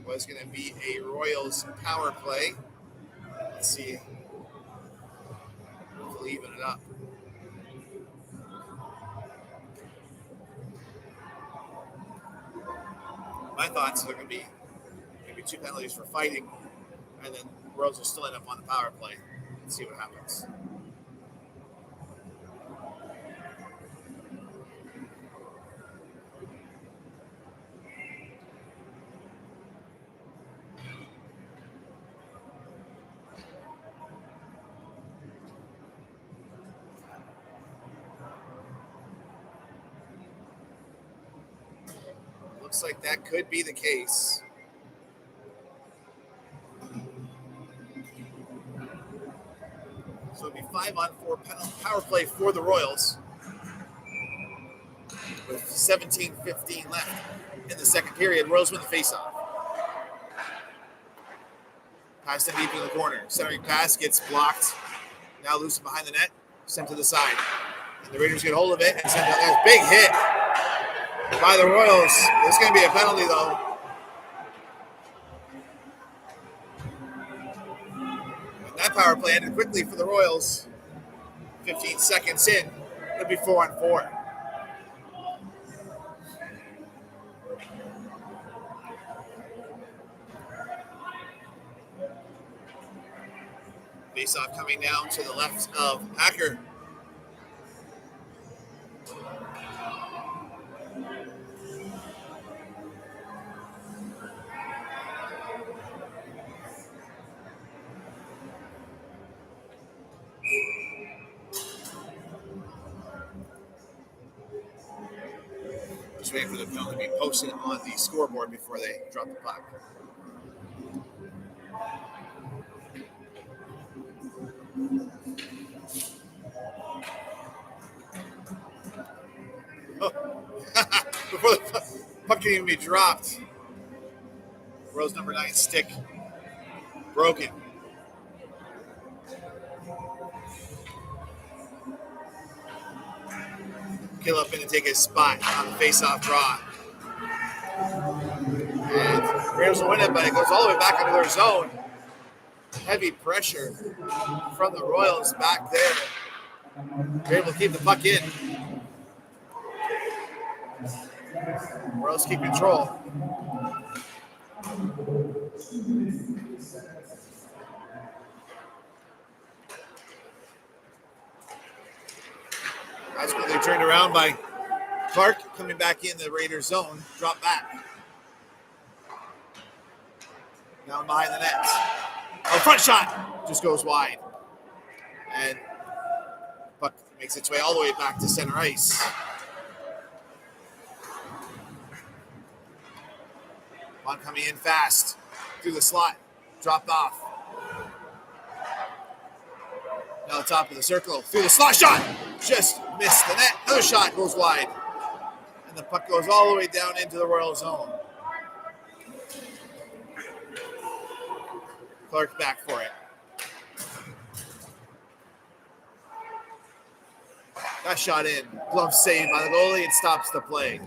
Was going to be a Royals power play. Let's see. We'll even it up. My thoughts are going to be maybe 2 penalties for fighting, and then Royals will still end up on the power play. Let's see what happens. Looks like that could be the case. So it'll be 5-on-4 power play for the Royals with 17:15 left in the second period. Royals win the faceoff. Pass in deep in the corner. Centering pass gets blocked. Now loose behind the net. Sent to the side. And the Raiders get hold of it and send out that big hit by the Royals. There's going to be a penalty, though. And that power play ended quickly for the Royals. 15 seconds in. It'll be 4-on-4. Face-off coming down to the left of Hacker. Just waiting for the penalty to be posted on the scoreboard before they drop the puck. Oh. Before the puck can even be dropped. Rose number 9 stick broken. Kill up in to take his spot on the face-off draw. And Raiders will win it, but it goes all the way back into their zone. Heavy pressure from the Royals back there. They're able to keep the puck in. Royals keep control. That's when they turned around by Clark coming back in the Raiders zone. Drop back. Down behind the net. Oh, front shot just goes wide. And puck makes its way all the way back to center ice. One coming in fast through the slot. Dropped off. Now the top of the circle. Through the slot shot. Just missed the net. Another shot goes wide. And the puck goes all the way down into the Royal zone. Clark back for it. That shot in. Glove saved by the goalie and stops the play.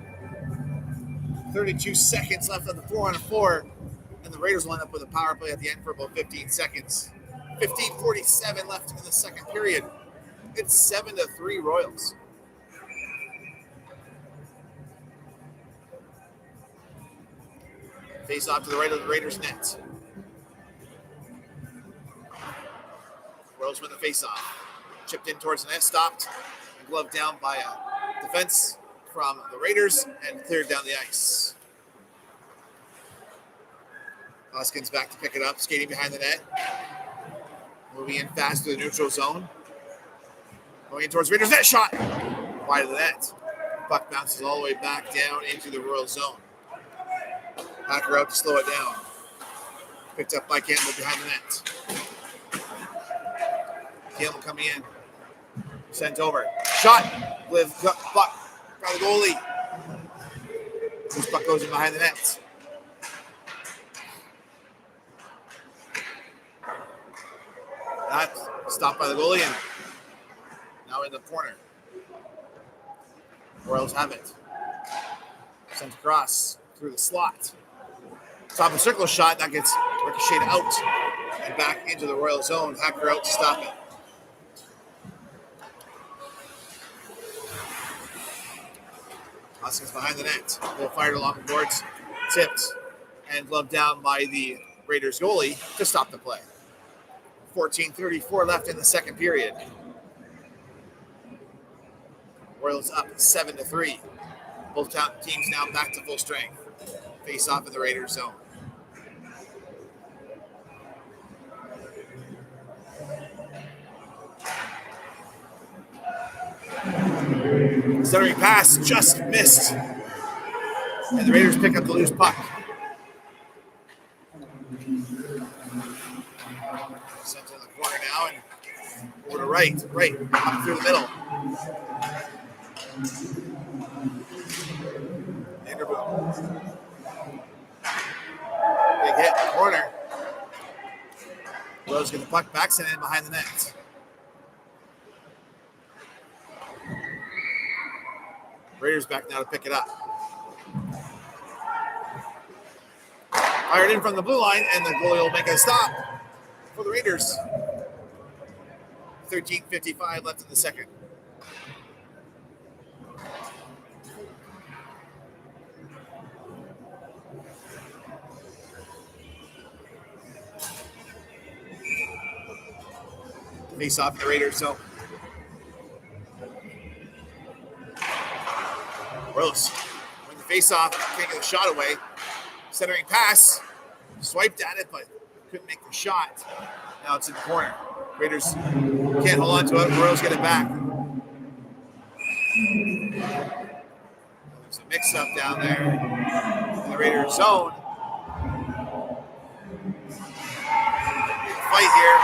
32 seconds left on the 4-on-4. And the Raiders will end up with a power play at the end for about 15 seconds. 15:47 left in the second period. It's 7-3 Royals. Face off to the right of the Raiders' net. Royals win the face-off. Chipped in towards the net, stopped. Gloved down by a defense from the Raiders and cleared down the ice. Hoskins back to pick it up, skating behind the net. Moving in fast to the neutral zone. Going in towards Raiders' net, shot! Wide of the net. Puck bounces all the way back down into the Royal zone. Hacker out to slow it down. Picked up by Campbell behind the net. Campbell coming in. Sent over. Shot! Live puck by the goalie. This puck goes in behind the net. That stopped by the goalie and now in the corner. Royals have it. Sent across through the slot. Top of circle shot that gets ricocheted out and back into the Royal zone. Hacker out to stop it. Hoskins behind the net. Will fired along the boards. tipped and gloved down by the Raiders goalie to stop the play. 14:34 left in the second period. Royals up 7-3. Both teams now back to full strength. Face off in the Raiders zone. Centering pass just missed. And the Raiders pick up the loose puck. Sent to the corner now and over to right, up through the middle. Vanderbilt. Big hit in the corner. Rose get the puck back, sent in behind the net. Raiders back now to pick it up. Fired in from the blue line, and the goalie will make a stop for the Raiders. 13:55 left in the second. Face off in the Raiders zone. Rose, when the face off, can't get the shot away. Centering pass, swiped at it, but couldn't make the shot. Now it's in the corner. Raiders can't hold on to it. Rose get it back. There's a mix-up down there in the Raiders zone. Big fight here.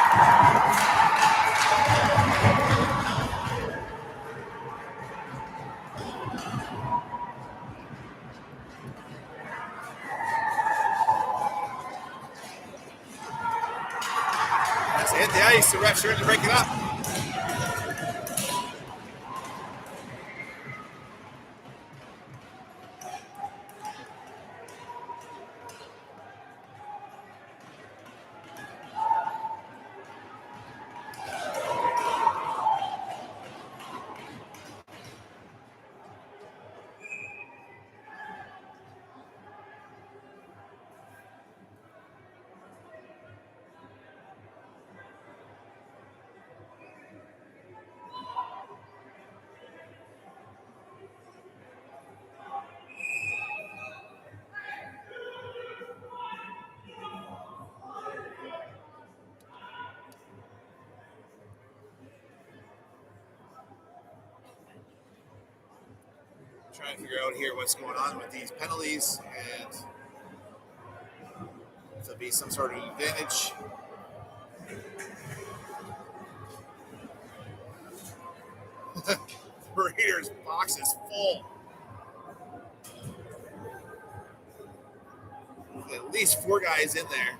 Hit the ice, the refs are in to break it up. Trying to figure out here what's going on with these penalties, and if there'll be some sort of advantage. Raiders box is full. At least 4 guys in there.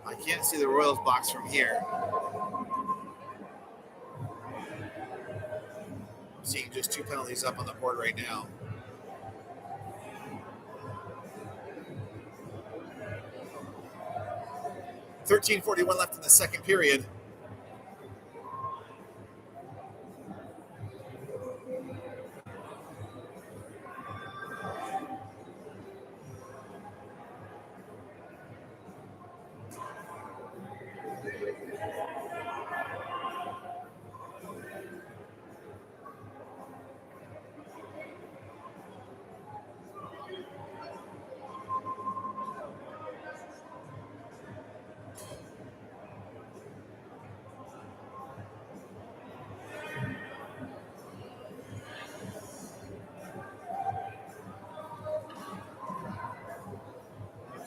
I can't see the Royals box from here. Seeing just 2 penalties up on the board right now. $13:41 left in the second period.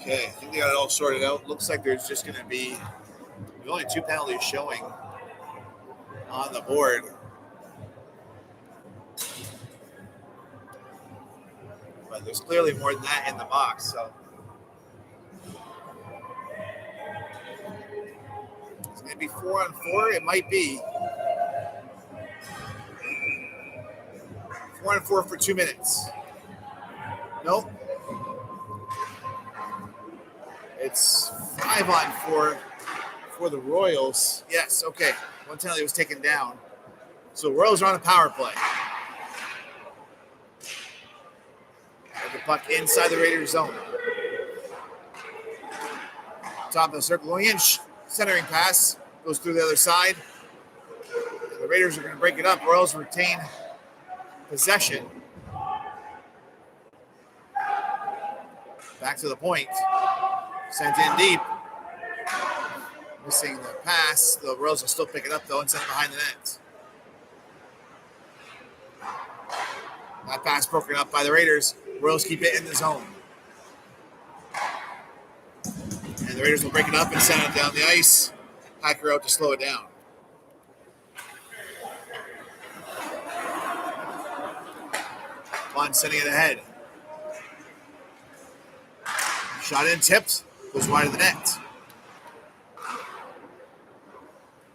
Okay, I think they got it all sorted out. Looks like there's just going to be only 2 penalties showing on the board. But there's clearly more than that in the box, so it's going to be 4-on-4. It might be 4-on-4 for 2 minutes. Nope. It's 5-on-4 for the Royals. Yes, okay. One penalty was taken down. So the Royals are on a power play. With the puck inside the Raiders zone. Top of the circle going in. Centering pass. Goes through the other side. And the Raiders are going to break it up. Royals retain possession. Back to the point. Sent in deep. Missing the pass. The Royals will still pick it up, though, and send it behind the net. That pass broken up by the Raiders. Royals keep it in the zone. And the Raiders will break it up and send it down the ice. Hacker out to slow it down. Vaughn sending it ahead. Shot in, tipped, goes wide of the net.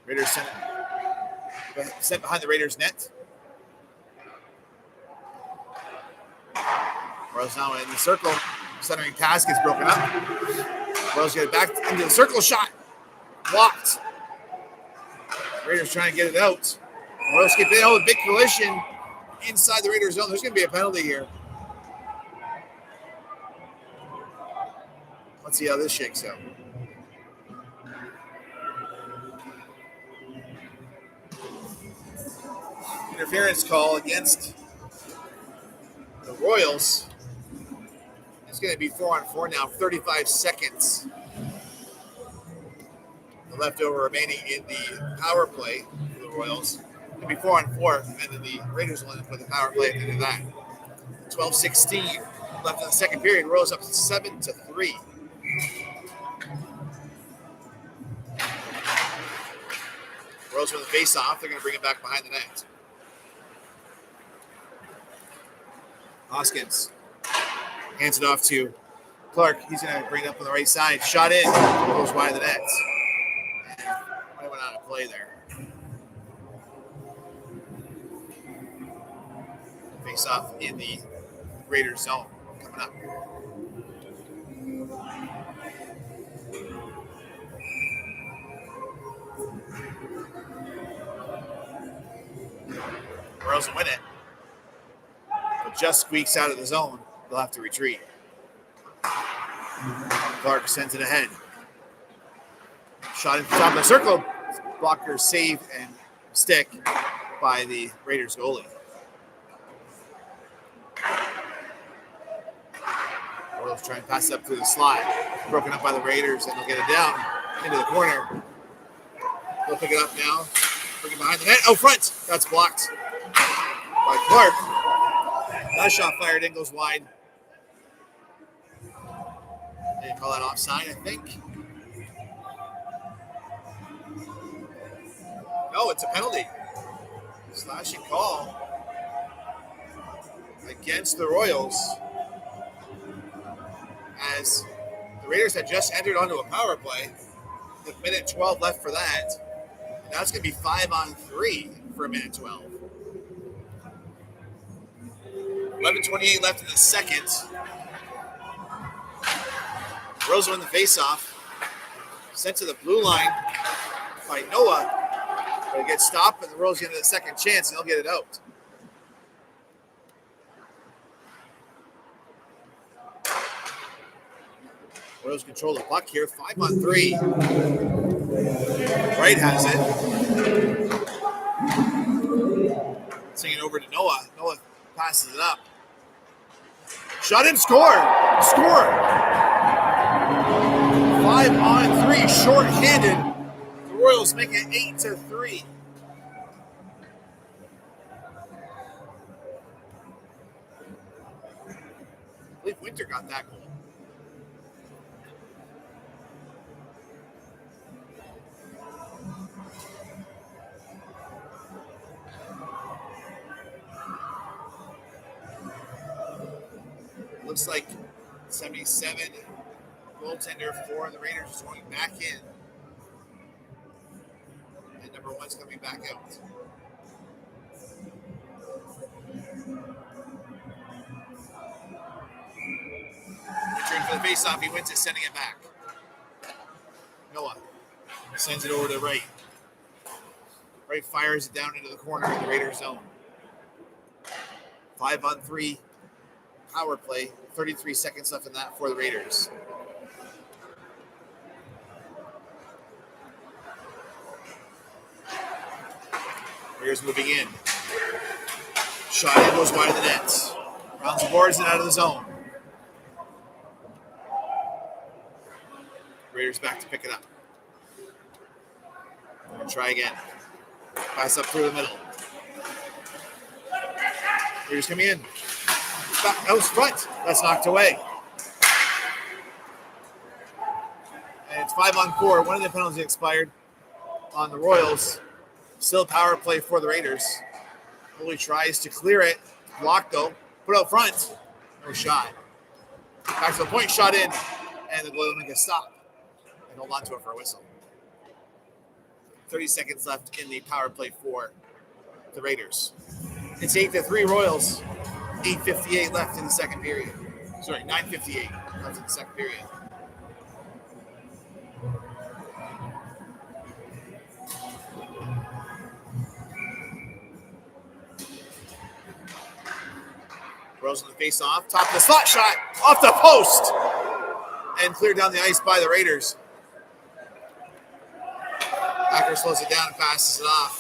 Raiders sent behind the Raiders net. Royals now in the circle. Centering pass gets broken up. Royals get it back into the circle. Shot. Blocked. Raiders trying to get it out. Royals get it out with big collision inside the Raiders zone. There's going to be a penalty here. Let's see how this shakes out. Interference call against the Royals. It's going to be 4-on-4 now, 35 seconds. The leftover remaining in the power play for the Royals. It'll be 4-on-4, and then the Raiders will end up with the power play at the end of that. 12:16 left in the second period. Royals up 7-3. Royals with the face-off. They're going to bring it back behind the net. Hoskins hands it off to Clark. He's going to bring it up on the right side. Shot in. Goes wide of the net. I went out of play there. Face-off in the Raiders zone coming up. Royals will win it. But just squeaks out of the zone. They'll have to retreat. Clark sends it ahead. Shot in the top of the circle. Blocker save and stick by the Raiders goalie. Royals try and pass it up through the slot. Broken up by the Raiders, and they'll get it down into the corner. They'll pick it up now. Bring it behind the net. Oh, front. That's blocked by Clark. That shot fired in, goes wide. They call that offside, I think. No, it's a penalty. Slashing call against the Royals, as the Raiders had just entered onto a power play with minute 12 left for that. And that's going to be 5-on-3 for a minute 12. 11:28 left in the second. Royals win the faceoff. Sent to the blue line by Noah. But it gets stopped, and the Royals get a second chance, and they'll get it out. Royals control the puck here. 5-on-3. Wright has it. Singing over to Noah. Noah passes it up. Shot in, score! Score! 5-on-3, short-handed. The Royals make it 8-3. I believe Winter got that goal. Looks like 77 goaltender for the Raiders is going back in. And number 1's coming back out. Return for the faceoff. He wins it, sending it back. Noah sends it over to Wright. Wright fires it down into the corner of the Raiders zone. 5-on-3. power play. 33 seconds left in that for the Raiders. Raiders moving in. Shot in, goes wide of the net. Rounds the boards and out of the zone. Raiders back to pick it up. And try again. Pass up through the middle. Raiders coming in. Back out front. That's knocked away. And it's 5-on-4. One of the penalties expired on the Royals. Still power play for the Raiders. Foley tries to clear it. Blocked though. Put out front. No shot. Back to the point. Shot in. And the goalie make a stop. And hold on to it for a whistle. 30 seconds left in the power play for the Raiders. It's 8-3 Royals. 8:58 left in the second period. Sorry, 9:58 left in the second period. Royals on the face-off. Top of the slot shot. Off the post. And cleared down the ice by the Raiders. Packer slows it down and passes it off.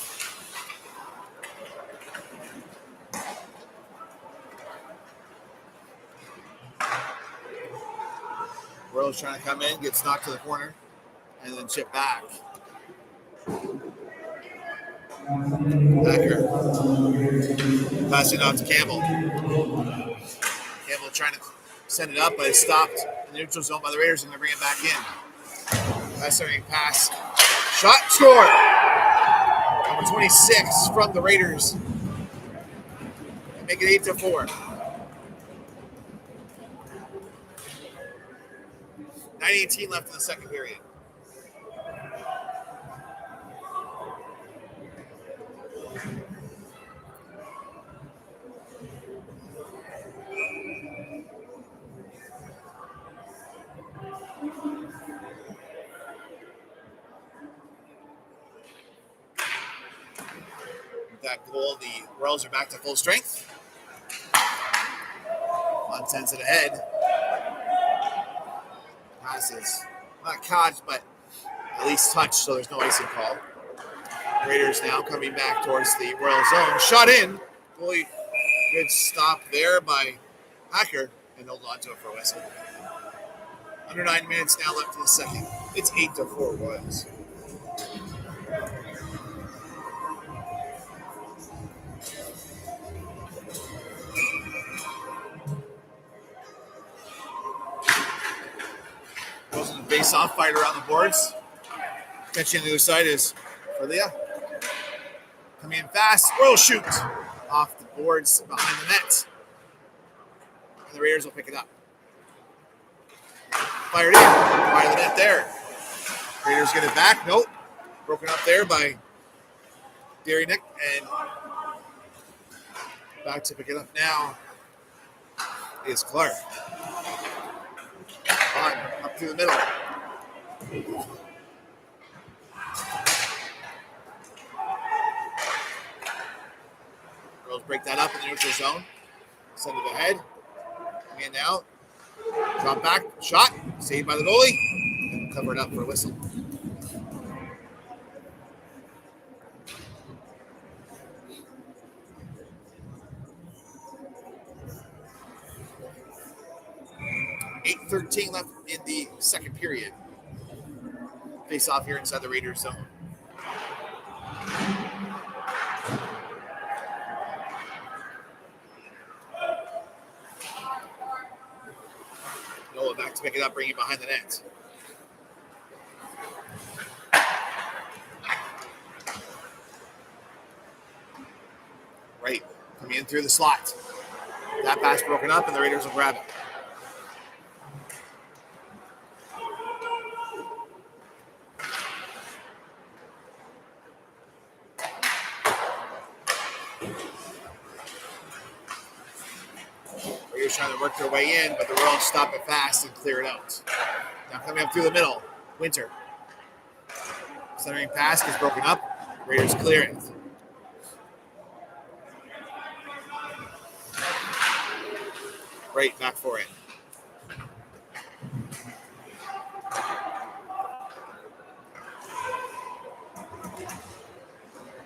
Royals trying to come in, gets knocked to the corner, and then chip back. Packer passing it off to Campbell. Campbell trying to send it up, but it's stopped in the neutral zone by the Raiders, and they bring it back in. Pass. Shot, score! Number 26 from the Raiders. Make it 8-4. 9:18 left in the second period. With that goal, the Royals are back to full strength. On sends it ahead. Passes. Not caught, but at least touched, so there's no icing call. Raiders now coming back towards the Royal zone. Shot in. Really good stop there by Hacker, and held on to it for a whistle. Under 9 minutes now left in the second. It's 8-4 Royals. Face-off fight around the boards. Catching on the other side is Ferlia. Coming in fast. Royal shoot off the boards behind the net. And the Raiders will pick it up. Fired in. By the net there. Raiders get it back. Nope. Broken up there by Derry Nick. And back to pick it up now is Clark. On, up through the middle. Girls break that up in the neutral zone. Send it ahead. In now. Drop back. Shot. Saved by the goalie. And cover it up for a whistle. .13 left in the second period. Face off here inside the Raiders zone. Nola back to pick it up, bring it behind the net. Right, coming in through the slot. That pass broken up, and the Raiders will grab it. Trying to work their way in, but the Royals stop it fast and clear it out. Now coming up through the middle, Winter. Centering pass is broken up. Raiders clear it. right back for it.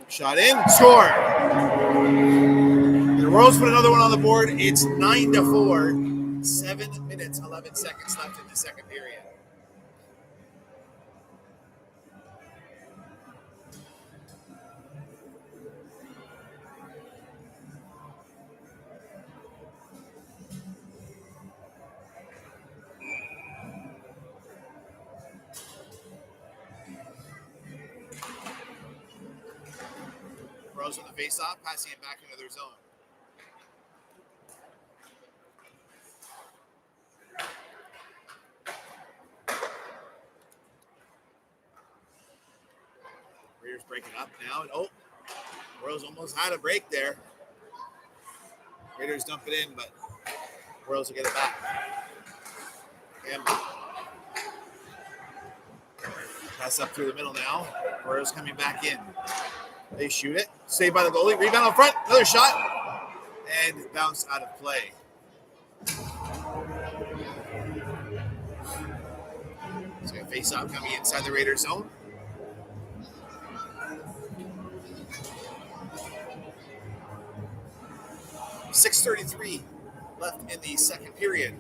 Shot in, score. The Royals put another one on the board. It's 9-4. 7 minutes, 11 seconds left in the second period. Royals on the face-off, passing it back into their zone. Raiders breaking up now. And Royals almost had a break there. Raiders dump it in, but Royals will get it back. Campbell. Pass up through the middle now. Royals coming back in. They shoot it. Saved by the goalie. Rebound up front. Another shot. And bounce out of play. So a face-off coming inside the Raiders zone. .6:33 left in the second period.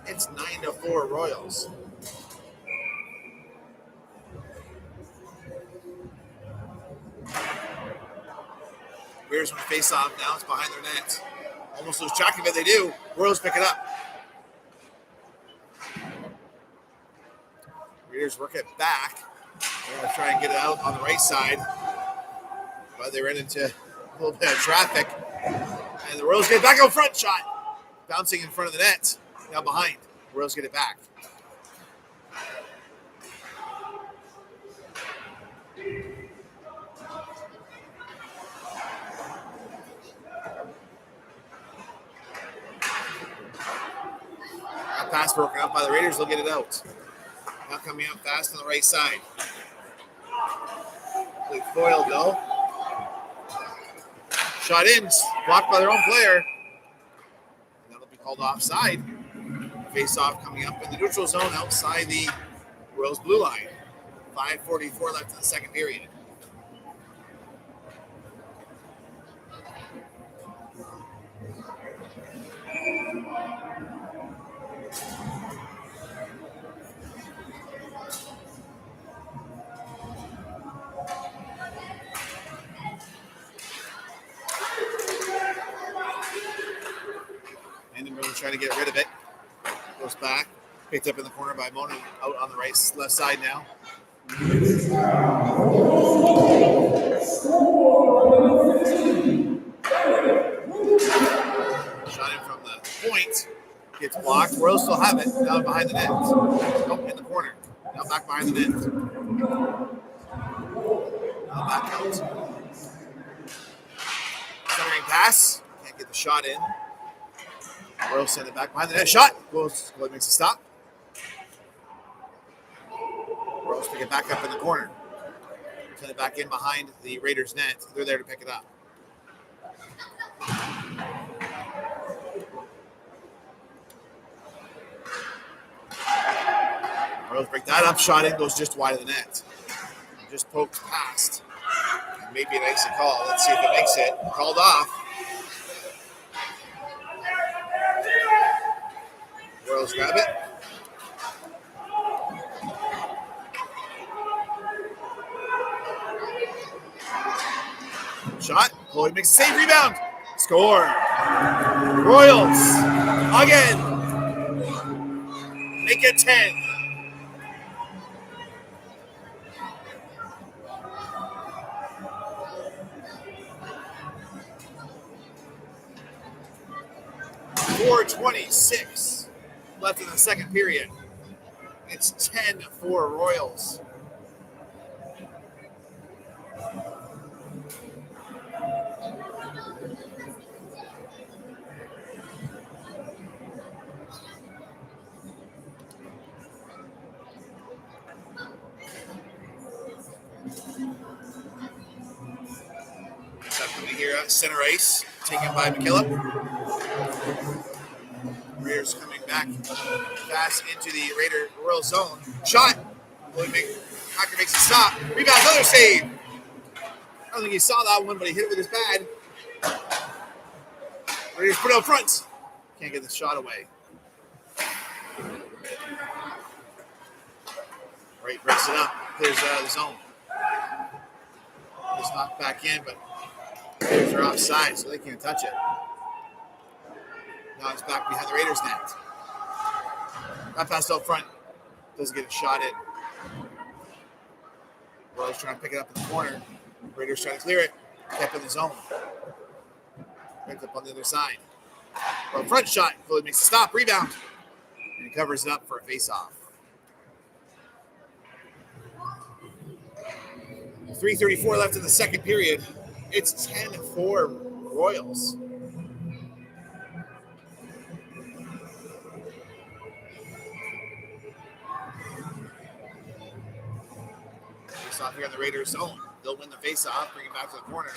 It's 9-4 Royals. Raiders want to face off now. It's behind their net. Almost lose track of it. They do. Royals pick it up. Raiders work it back. They're going to try and get it out on the right side. But they ran into a little bit of traffic. And the Royals get it back out front. Shot. Bouncing in front of the net. Now behind. Royals get it back. That pass broken up by the Raiders. They'll get it out. Now coming up fast on the right side. They foiled though. Shot in. Blocked by their own player. And that'll be called offside. Face-off coming up in the neutral zone outside the Royals blue line. 5:44 left in the second period. And then really trying to get rid of it. Goes back. Picked up in the corner by Mona. Out on the left side now. Shot in from the point. Gets blocked. Royals still have it. Now behind the net. Oh, in the corner. Now back behind the net. Now back out. Centering pass. Can't get the shot in. Royals send it back behind the net. Shot. Royals makes a stop. Royals pick it back up in the corner. Send it back in behind the Raiders' net. They're there to pick it up. Royals break that up. Shot in goes just wide of the net. Just poked past. Maybe it makes a call. Let's see if it makes it. Called off. Royals grab it. Shot. Lloyd makes a save. Rebound. Score. Royals again. Make it 10. .426 left in the second period. It's 10-4 Royals. Coming here at center ice, taken by McKillop. Raiders coming back fast into the Royal zone. Shot. Hacker makes a stop. Rebound, another save. I don't think he saw that one, but he hit it with his pad. Raiders put it up front. Can't get the shot away. Right, breaks it up. Clears it out of the zone. It's knocked back in, but Raiders are offside, so they can't touch it. Now it's back behind the Raiders' net. That pass out front. Doesn't get a shot in. Royals trying to pick it up in the corner. Raiders trying to clear it. Kept in the zone. Picked up on the other side. Well, front shot. Philly makes a stop. Rebound. And he covers it up for a face-off. 3:34 left in the second period. It's 10-4 Royals. Face-off here on the Raiders' zone. They'll win the face-off, bring it back to the corner.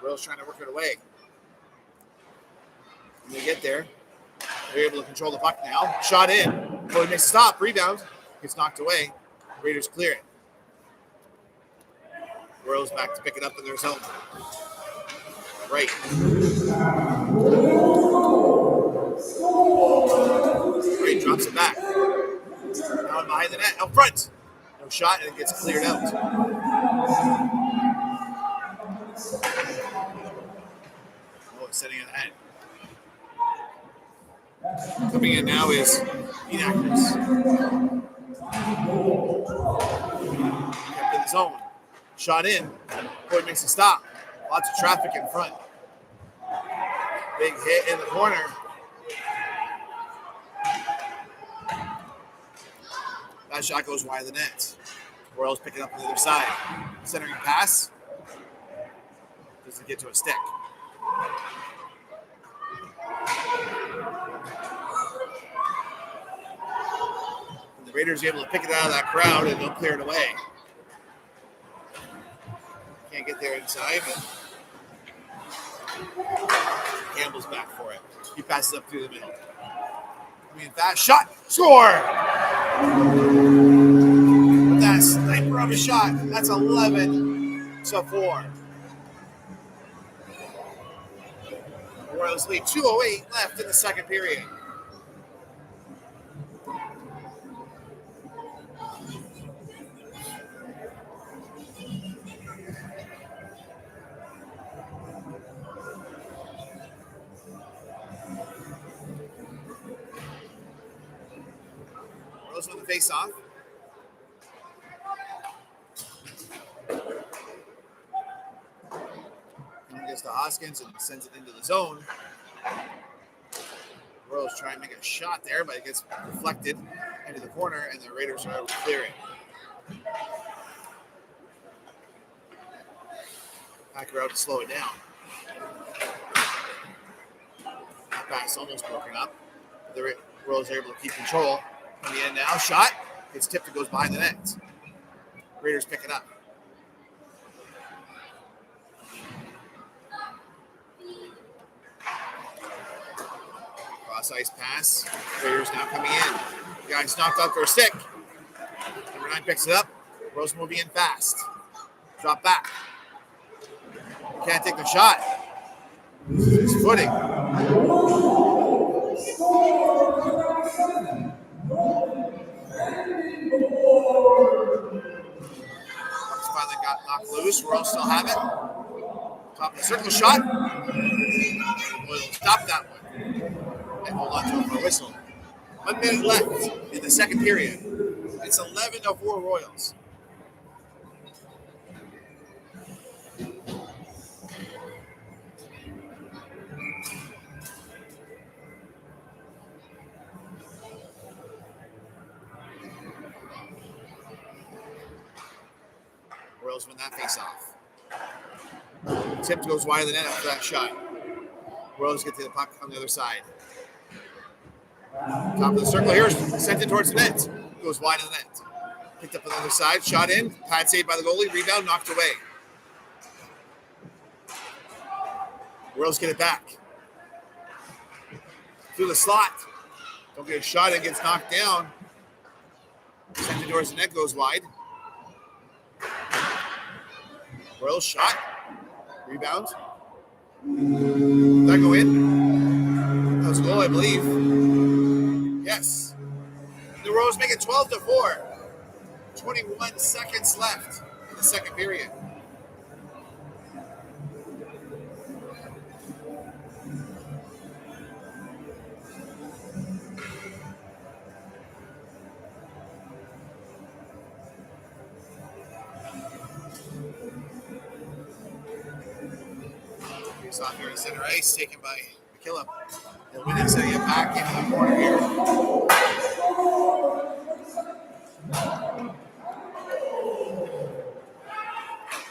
Royals trying to work it away. When they get there, they're able to control the puck now. Shot in. Philly makes a stop. Rebound. Gets knocked away. Raiders clear it. Royals back to pick it up in their zone. Right. Ray drops it back. Now behind the net. Out front. No shot, and it gets cleared out. Oh, it's setting it ahead. Coming in now is Inactors. Kept in the zone. Shot in. Boyd makes a stop. Lots of traffic in front. Big hit in the corner. That shot goes wide of the net. Royals pick it up on the other side. Centering pass. Doesn't get to a stick. And the Raiders are able to pick it out of that crowd and they'll clear it away. Can't get there inside, but Campbell's back for it. He passes up through the middle. I mean, fast shot, score! With that sniper of a shot, that's 11-4. Royals lead. 2:08 left in the second period. Royals win the face-off. And gets to Hoskins and sends it into the zone. Royals try and make a shot there, but it gets deflected into the corner, and the Raiders are able to clear it. Packer out to slow it down. That pass almost broken up. The Royals are able to keep control. In the end now, shot. It's tipped and goes behind the net. Raiders pick it up. Cross ice pass. Raiders now coming in. The guy's knocked out their stick. Number 9 picks it up. Royals moving in fast. Drop back. Can't take the shot. His footing. Puck's finally got knocked loose. Royals still have it. Top of the circle shot. Royals stop that one. And hold on to it for a whistle. 1 minute left in the second period. It's 11-4 Royals. Royals win that face-off. Tip goes wide of the net after that shot. Royals get to the puck on the other side. Top of the circle here, sent it towards the net. Goes wide of the net. Picked up on the other side, shot in. Pad saved by the goalie, rebound, knocked away. Royals get it back. through the slot. Don't get a shot and gets knocked down. Sent towards the net, goes wide. Royals shot. Rebound. Did that go in? That was a goal, I believe. Yes. The Royals make it 12-4. 21 seconds left in the second period. Here's off here in center ice, taken by McKillop. And winning setting it back into the corner here.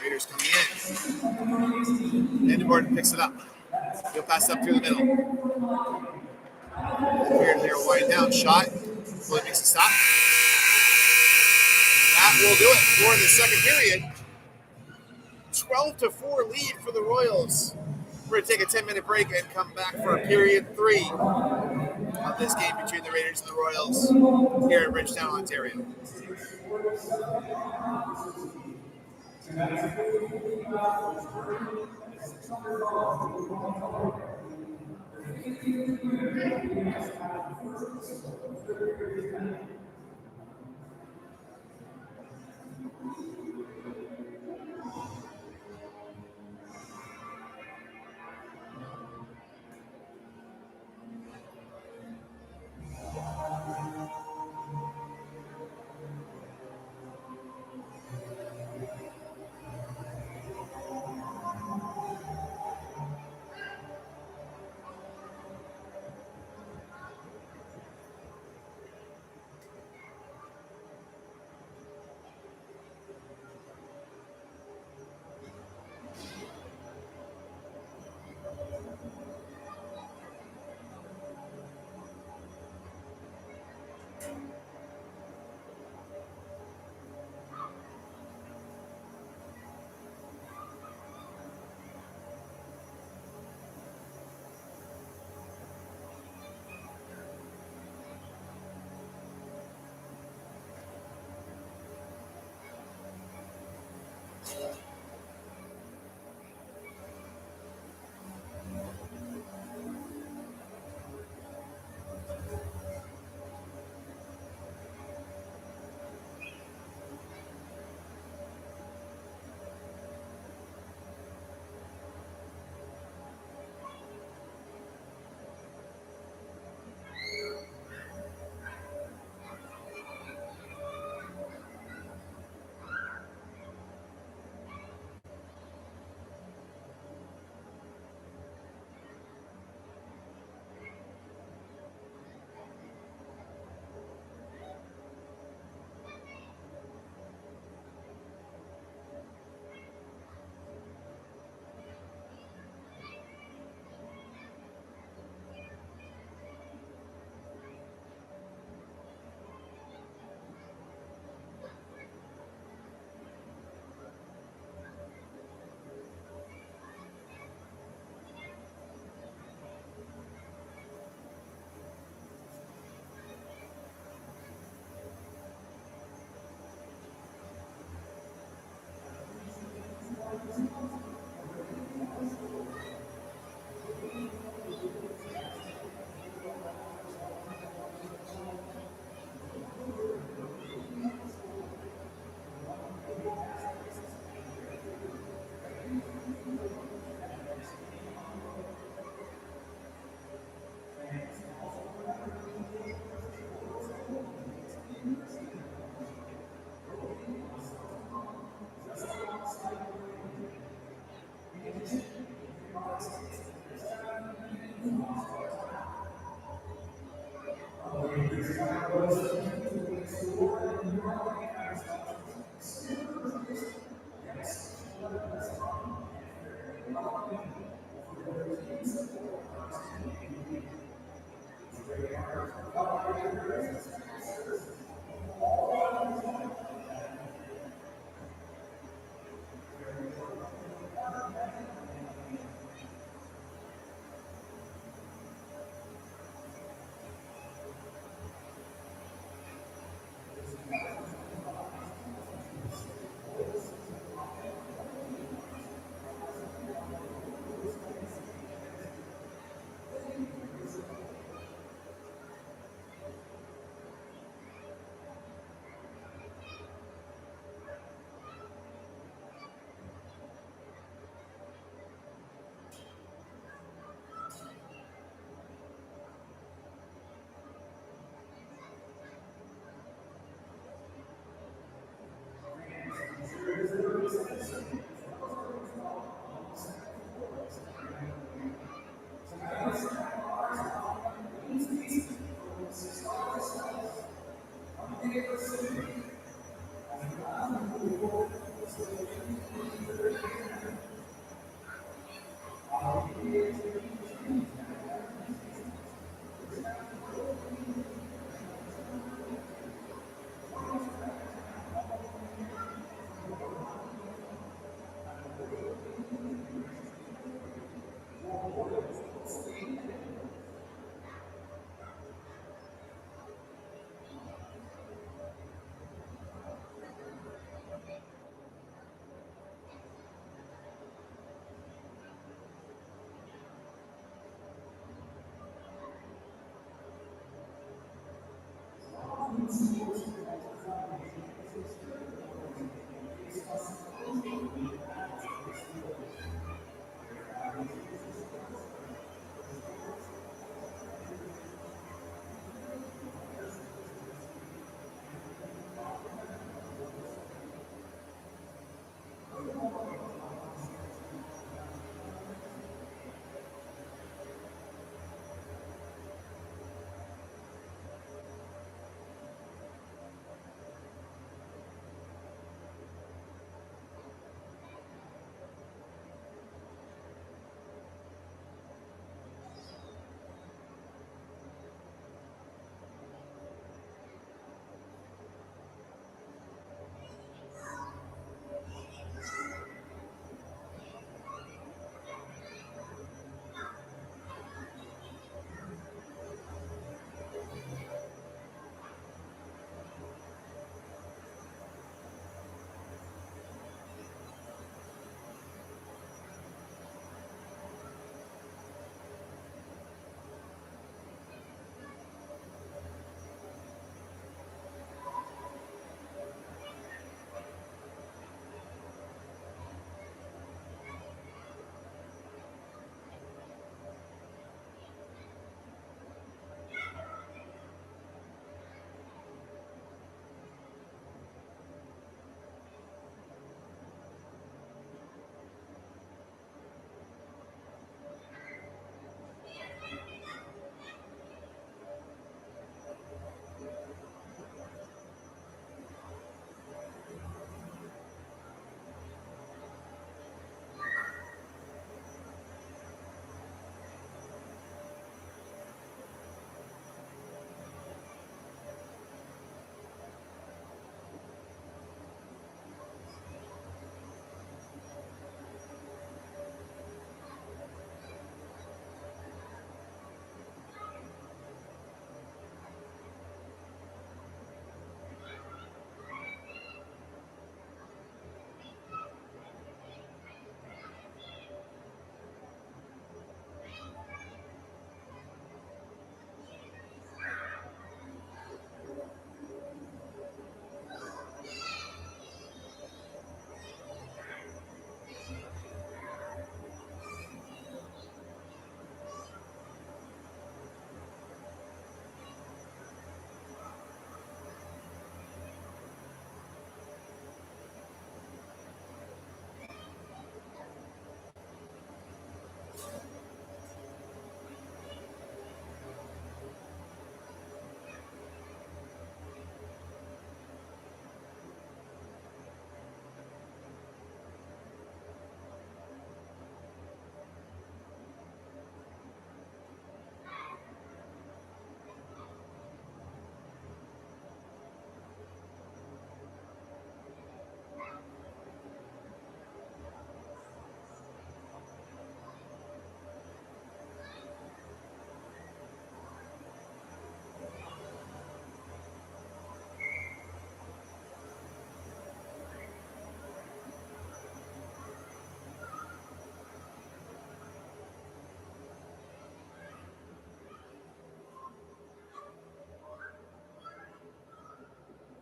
Raiders coming in. Vandenborg picks it up. He'll pass up through the middle. Here, they're wide down. Shot. Floyd makes a stop. That will do it for the second period. 12-4 lead for the Royals. We're going to take a 10-minute break and come back for period 3 of this game between the Raiders and the Royals here in Bridgetown, Ontario.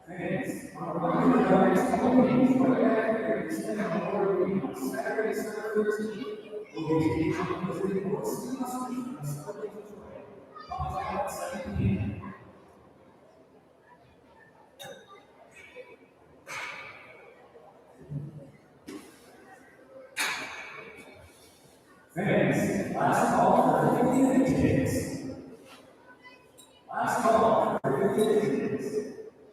Fans, our Rocket Dogs companies right after extended our meeting on Saturday, December 13th. We'll be taking on the reports to us on Sunday, Detroit. Pop out at 7 p.m. Fans, last call for 50 tickets. Last call for 50 tickets.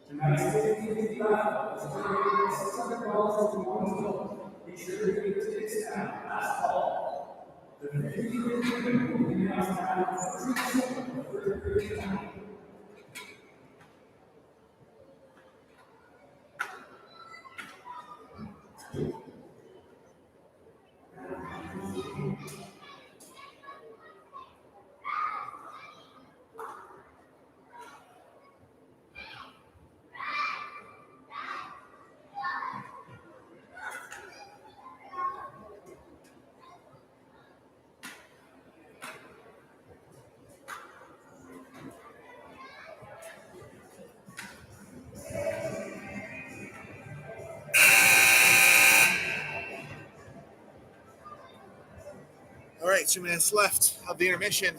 Tonight's 50 raffle is generating $600 to one goal. Be sure to get tickets now. Last call. The 50 winner will be announced after the third period time. right, 2 minutes left of the intermission.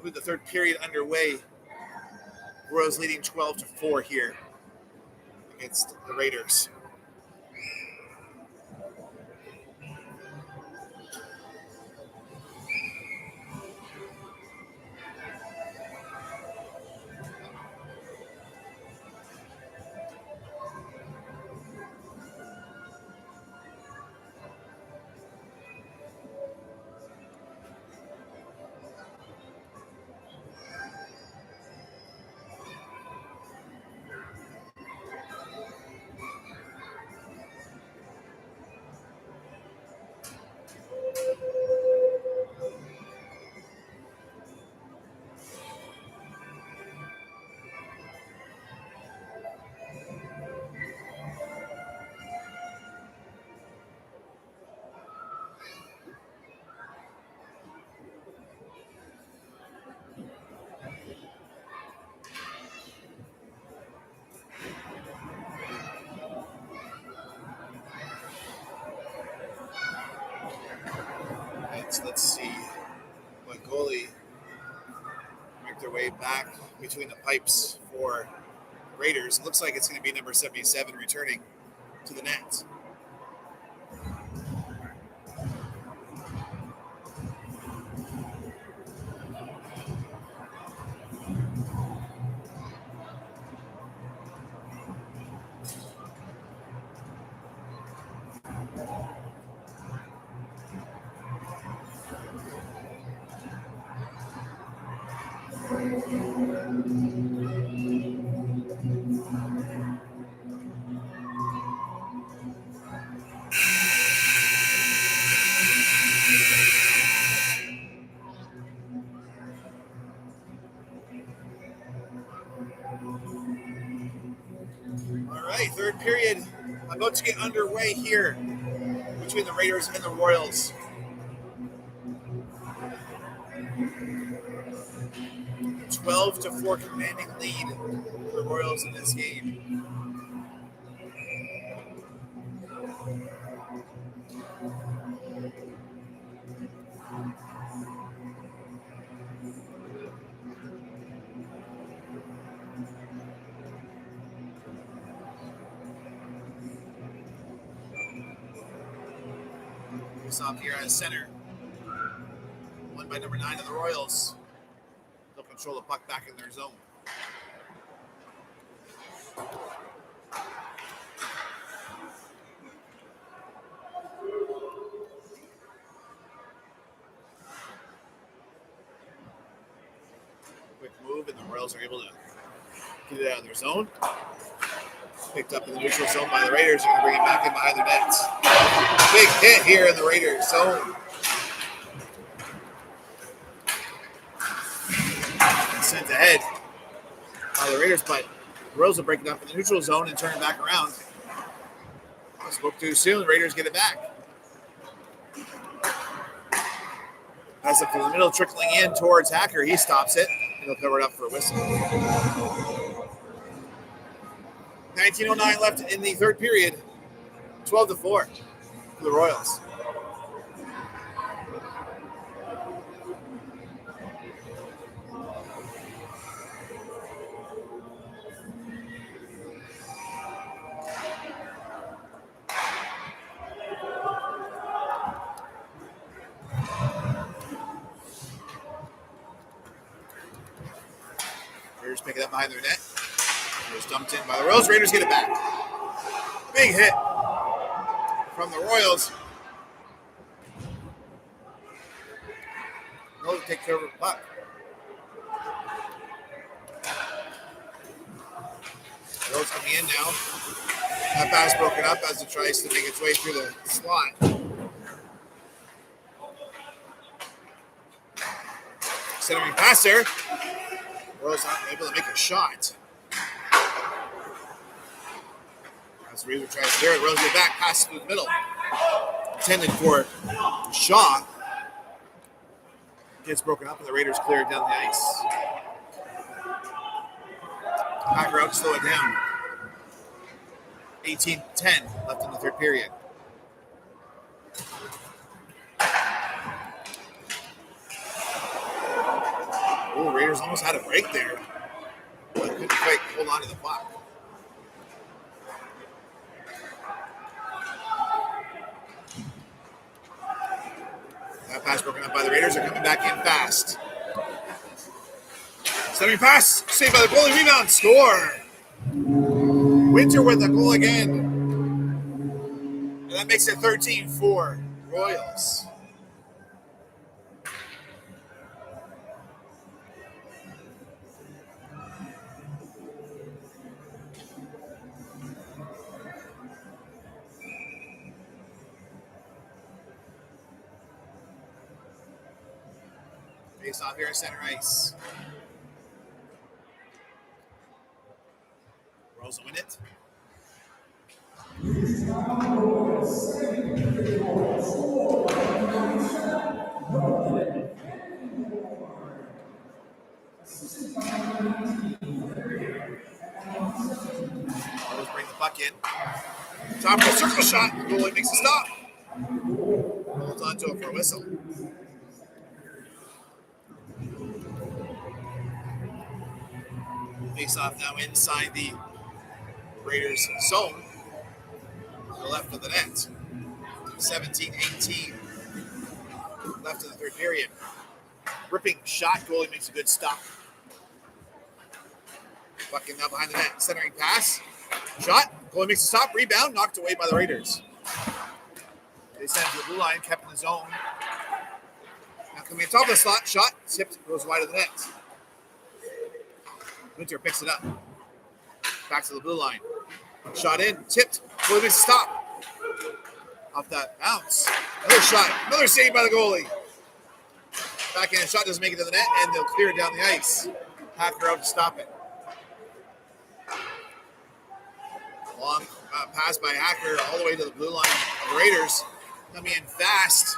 With the third period underway. Royals leading 12-4 here against the Raiders. Let's see what goalie make their way back between the pipes for Raiders. It looks like it's going to be number 77 returning to the net. All right, third period about to get underway here between the Raiders and the Royals. 12-4 commanding lead for the Royals in this game. Off here at center. Won by number 9 of the Royals. They'll control the puck back in their zone. Quick move, and the Royals are able to get it out of their zone. Picked up in the neutral zone by the Raiders. They're going to bring it back in behind their nets. Big hit here in the Raiders zone. Sent ahead by the Raiders, but the Royals will break it up in the neutral zone and turn it back around. I spoke too soon. The Raiders get it back. Pass up to the middle, trickling in towards Hacker. He stops it, and he'll cover it up for a whistle. 19:09 left in the third period. 12-4 for the Royals. Raiders pick it up behind their net. It was dumped in by the Royals. Raiders get it back. Big hit from the Royals. They'll take care of the puck. Royals coming in now. That pass broken up as it tries to make its way through the slot. Centering pass there. Royals not able to make a shot. As Reaver tries to clear it, Royals get back, pass through the middle. Intended for Shaw. Gets broken up and the Raiders clear it down the ice. Packer out to slow it down. 18-10 left in the third period. Raiders almost had a break there, but couldn't quite hold on to the puck. That pass broken up by the Raiders. Are coming back in fast. Centering pass, saved by the goalie, rebound, score. Winter with the goal again. And that makes it 13-4 Royals. Face off here at center ice. Royals win it. Royals bring the puck in. Top of the circle shot. Goalie makes a stop. Holds on to it for a whistle. Face off now inside the Raiders zone. To the left of the net. 17-18. Left in the third period. Ripping shot. Goalie makes a good stop. Bucking now behind the net. Centering pass. Shot. Goalie makes a stop. Rebound. Knocked away by the Raiders. They send it to the blue line. Kept in the zone. Now coming on top of the slot. Shot. Tipped. Goes wide of the net. Winter picks it up. Back to the blue line. Shot in. Tipped. Goalie makes a stop. Off that bounce. Another shot. Another save by the goalie. Backhand shot doesn't make it to the net, and they'll clear it down the ice. Hacker out to stop it. Long pass by Hacker all the way to the blue line of the Raiders. Coming in fast.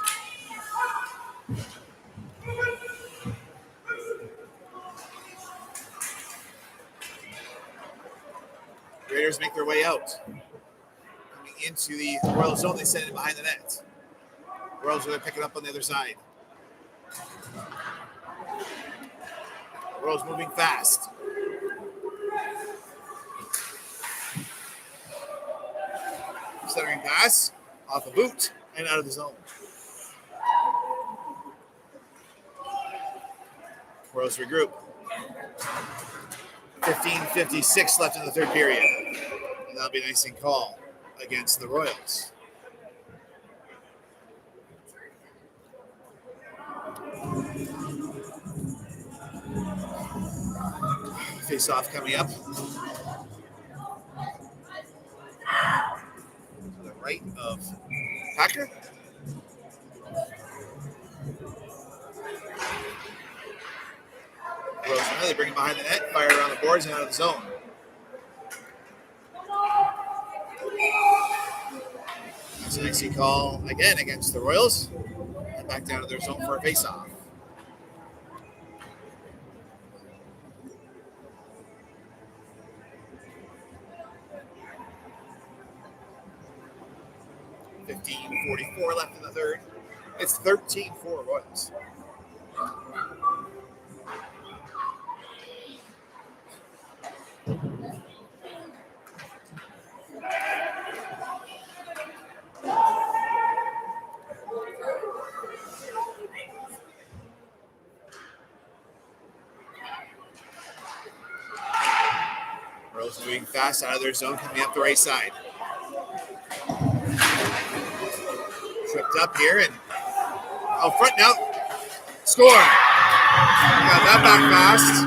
Raiders make their way out. Coming into the Royal zone, they send it behind the net. Royals are going to pick it up on the other side. Royals moving fast. Centering pass off a boot and out of the zone. Royals regroup. 15:56 left in the third period. And that'll be an icing call against the Royals. Face-off coming up. To the right of Hacker. Royals really bring it behind the net, fire around the boards and out of the zone. That's an icing call again against the Royals. And back down to their zone for a face-off. .44 left in the third. It's 13-4 Royals. Royals moving fast out of their zone, coming up the right side. Tripped up here and out front now. Score. Got that back fast.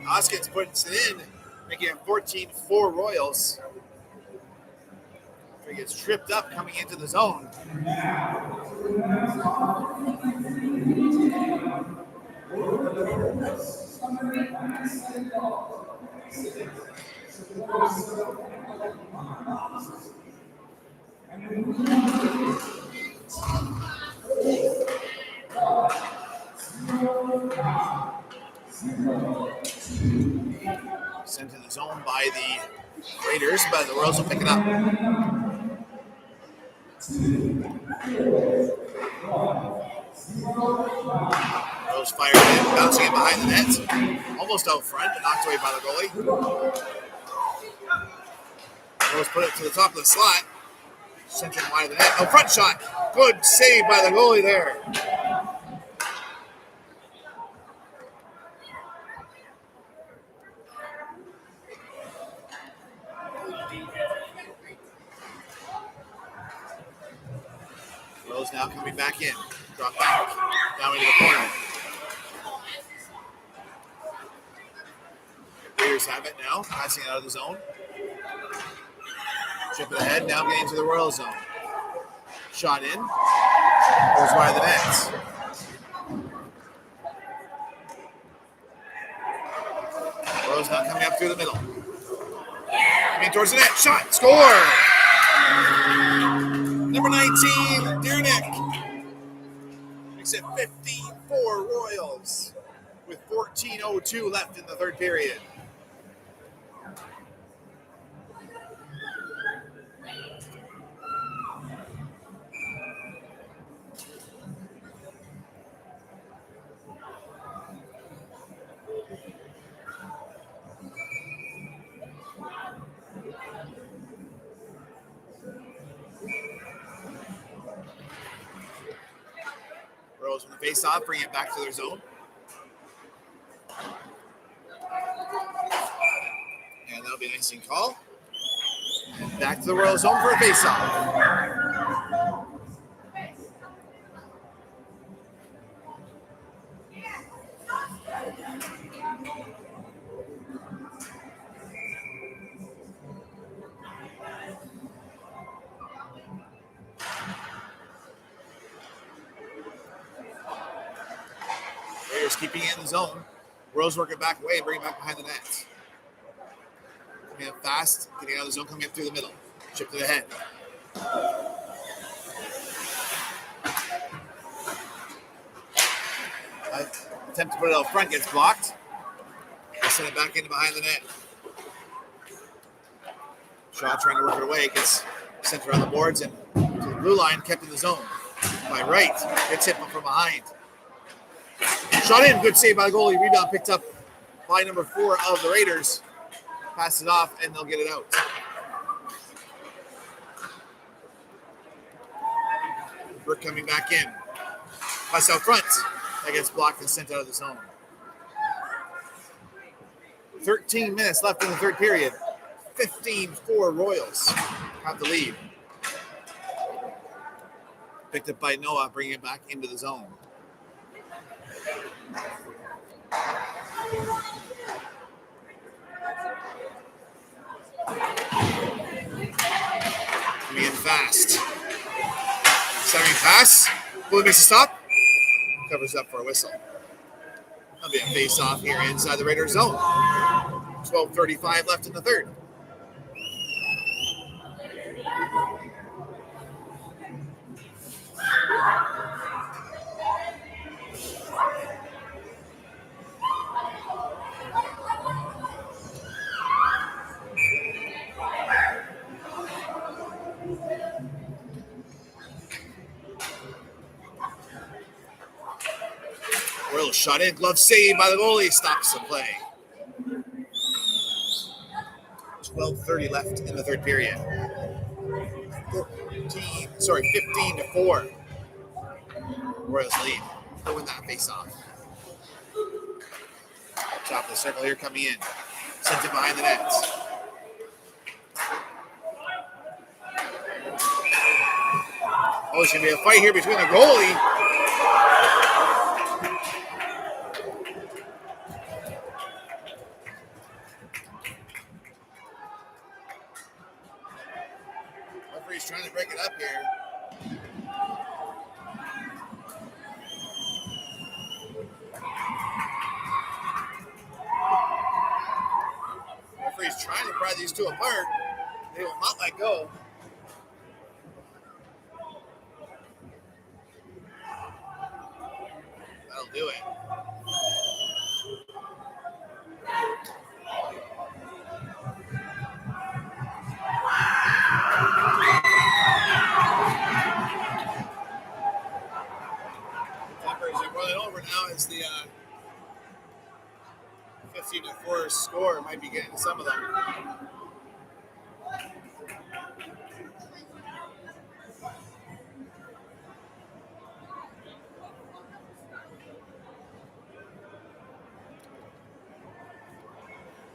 Hoskins puts it in, making it 14-4 Royals. He gets tripped up coming into the zone. Sent to the zone by the Raiders, but the Royals will pick it up. Rose fired in, bouncing it behind the net. Almost out front, but knocked away by the goalie. Rose put it to the top of the slot. Centering wide of the net. Oh, front shot. Good save by the goalie there. Rose now coming back in. Drop back. Down into the corner. Raiders have it now. Passing it out of the zone. Chip it ahead. Now getting to the Royal zone. Shot in. Goes wide of the nets. Rose now coming up through the middle. Coming towards the net. Shot. Score. Number 19, Diernick. Makes it 15-4 Royals with 14:02 left in the third period. Royals from the face-off, bring it back to their zone. And that'll be an icing call. And back to the Royal zone for a face-off. Raiders keeping it in the zone. Royals working back away, bring it back behind the net. Coming up fast, getting out of the zone, coming up through the middle. Chip to the head. Attempt to put it out front, gets blocked. They send it back into behind the net. Shaw trying to work it away, gets sent around the boards and to the blue line, kept in the zone. By Wright, gets hit from behind. Shot in, good save by the goalie. Rebound picked up by number 4 of the Raiders. Pass it off, and they'll get it out. Burke coming back in. Pass out front. That gets blocked and sent out of the zone. 13 minutes left in the third period. 15-4 Royals have the lead. Picked up by Noah, bringing it back into the zone. Coming in fast. Centering pass. Bullet makes a stop. Covers up for a whistle. That'll be a face-off here inside the Raiders zone. 12:35 left in the third. Royal shot in, glove saved by the goalie, stops the play. 12:30 left in the third period. 15-4. Royals lead. They'll win that face-off. Top of the circle here coming in. Sent it behind the nets. Oh, it's going to be a fight here between the goalie. Referee's trying to break it up here. Referee's trying to pry these two apart. They will not let go. That'll do it. 15-4 score might be getting some of them.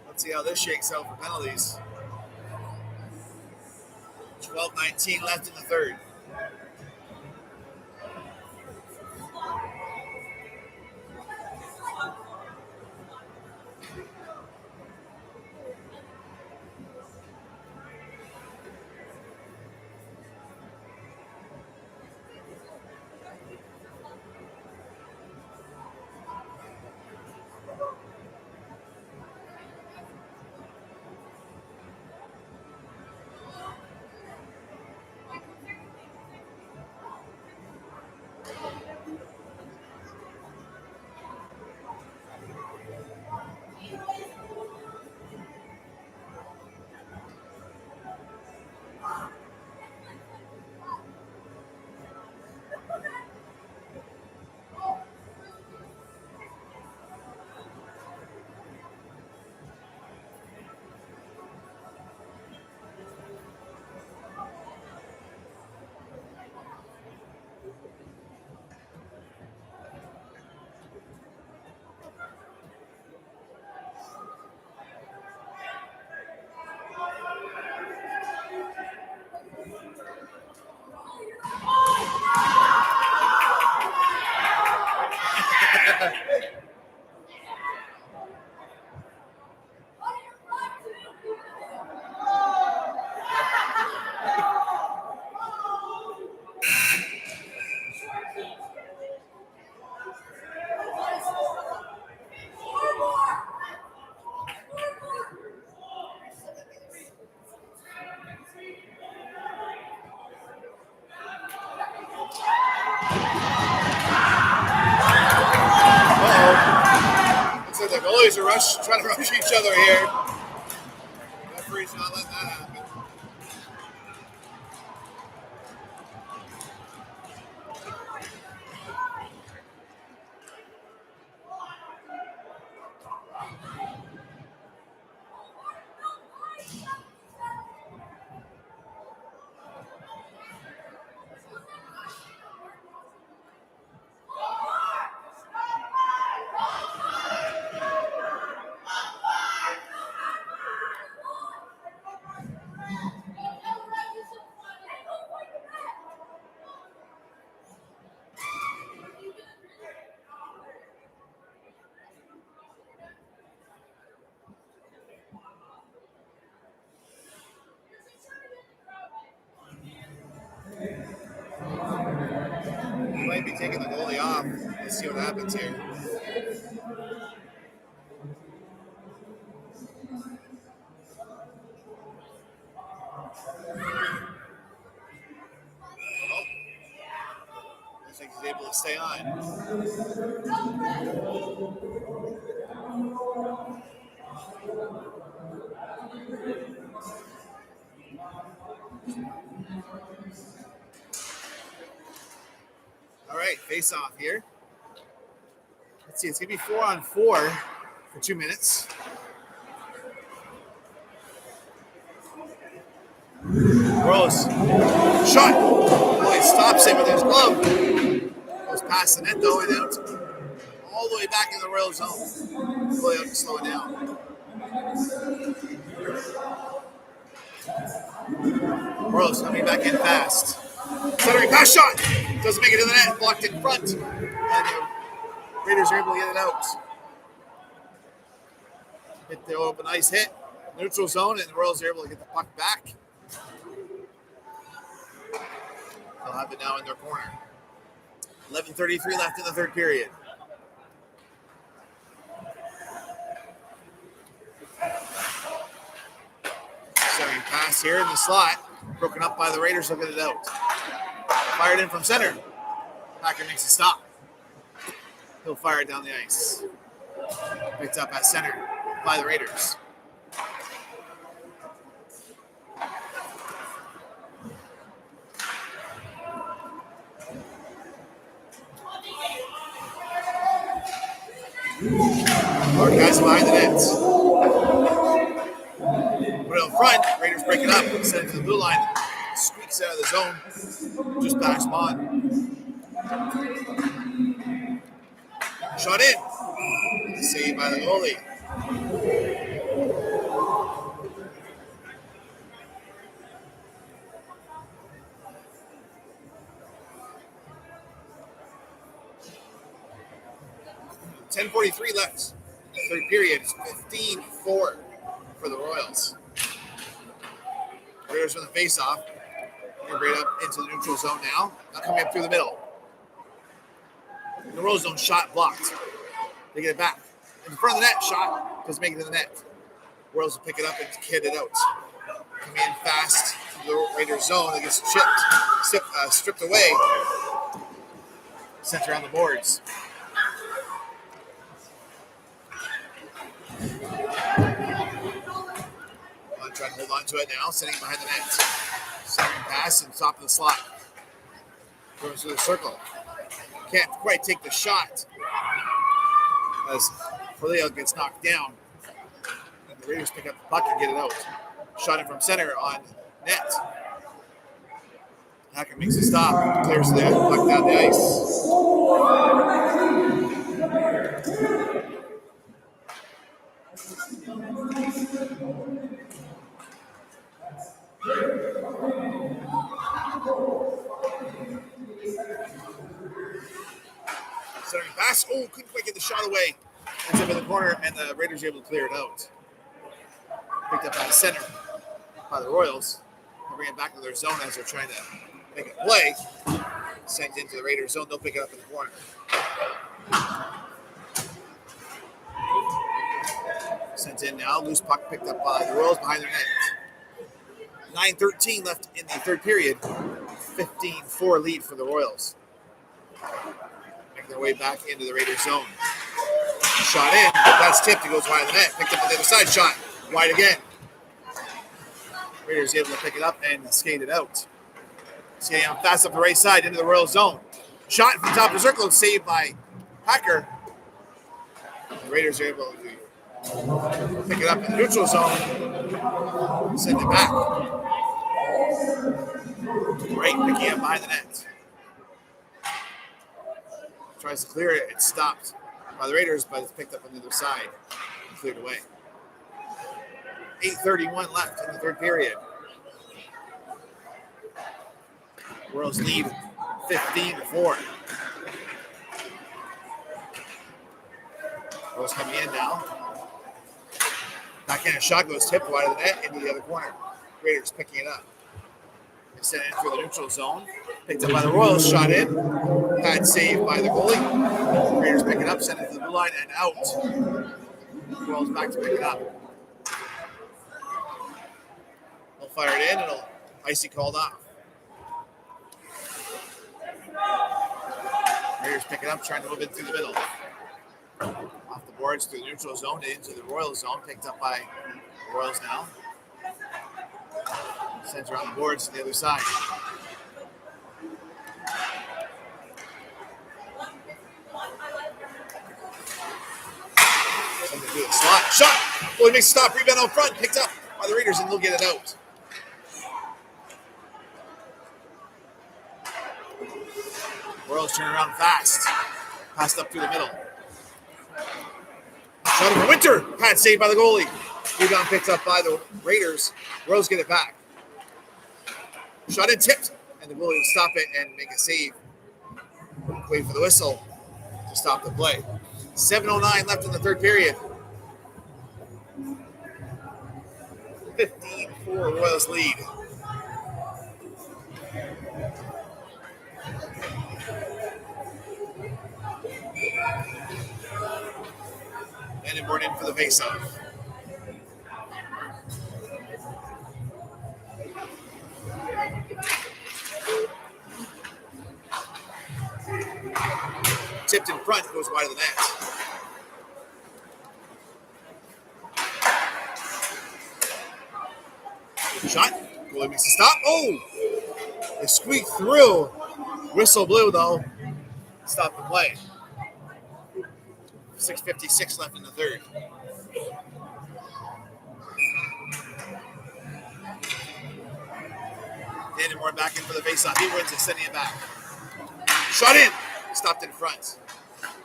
Let's see how this shakes out for penalties. 12-19 left in the third. Looks like the goalies are trying to rush each other here. Referee's not letting that happen. He might be taking the goalie off. Let's see what happens here. I think he's able to stay on. All right, face off here. Let's see, it's going to be 4-on-4 for 2 minutes. Rose. Shot. Oh, he stops it with his glove. Goes past the net though and out. All the way back in the Royal zone. Really have to slow it down. Rose coming back in fast. Centering pass shot. Doesn't make it to the net. Blocked in front. And the Raiders are able to get it out. Hit the open ice hit. Neutral zone, and the Royals are able to get the puck back. They'll have it now in their corner. 11:33 left in the third period. Centering pass here in the slot. Broken up by the Raiders. They'll get it out. Fired in from center. Packer makes a stop. He'll fire it down the ice. Picked up at center by the Raiders. Our guys behind the nets. Put it in front. Raiders break it up. Send it to the blue line. Squeaks out of the zone. Just past him on. Shot in. Saved by the goalie. .10:43 left. Third period. 15-4 for the Royals. Raiders from the face-off. Right up into the neutral zone now. Now coming up through the middle. The Royals zone shot blocked. They get it back. In front of the net, shot. Doesn't make it to the net. Royals will pick it up and kid it out. Coming in fast to the Raiders zone. It gets stripped away. Sent around the boards. Trying to hold on to it now. Sitting behind the net. Second pass and top of the slot. Goes through the circle. Can't quite take the shot as Corleo gets knocked down. And the Raiders pick up the puck and get it out. Shot in from center on net. Hacker makes a stop. Clears the puck down the ice. Centering pass. Oh, couldn't quite get the shot away. Ends up in the corner, and the Raiders are able to clear it out. Picked up by the center by the Royals. They'll bring it back to their zone as they're trying to make a play. Sent into the Raiders zone. They'll pick it up in the corner. Sent in now. Loose puck picked up by the Royals behind their net. 9:13 left in the third period. 15-4 lead for the Royals. Making their way back into the Raiders zone. Shot in, but that's tipped. It goes wide of the net. Picked up on the other side. Shot wide again. Raiders able to pick it up and skate it out. Skating out fast up the right side into the Royals zone. Shot from top of the circle. Saved by Hacker. The Raiders are able to pick it up in the neutral zone. Send it back. Right, picking up behind the net. Tries to clear it. It's stopped by the Raiders, but it's picked up on the other side and cleared away. 8:31 left in the third period. Royals lead 15-4. Royals coming in now. Backhand shot goes tipped wide of the net into the other corner. Raiders picking it up. They sent it in through the neutral zone. Picked up by the Royals, shot in. Pad saved by the goalie. Raiders pick it up, send it to the blue line and out. Royals back to pick it up. They'll fire it in and it'll icy called off. Raiders pick it up, trying to move it through the middle. Off the boards through the neutral zone into the Royals zone. Picked up by the Royals now. Sends around the boards to the other side. Sends it through the slot. Shot! Boy makes a stop. Rebound out front. Picked up by the Raiders and they'll get it out. Royals turn around fast. Passed up through the middle. Shot over Winter. Pad saved by the goalie. Rebound picked up by the Raiders. Royals get it back. Shot in tipped. And the goalie will stop it and make a save. Wait for the whistle to stop the play. 7:09 left in the third period. 15-4 Royals lead. Vandenborn in for the faceoff. Tipped in front, goes wide of the net. Shot. Goalie makes a stop. Oh! They squeaked through. Whistle blew, though. Stop the play. 6:56 left in the third. Vandenborg back in for the faceoff. He wins it, sending it back. Shot in. Stopped in front.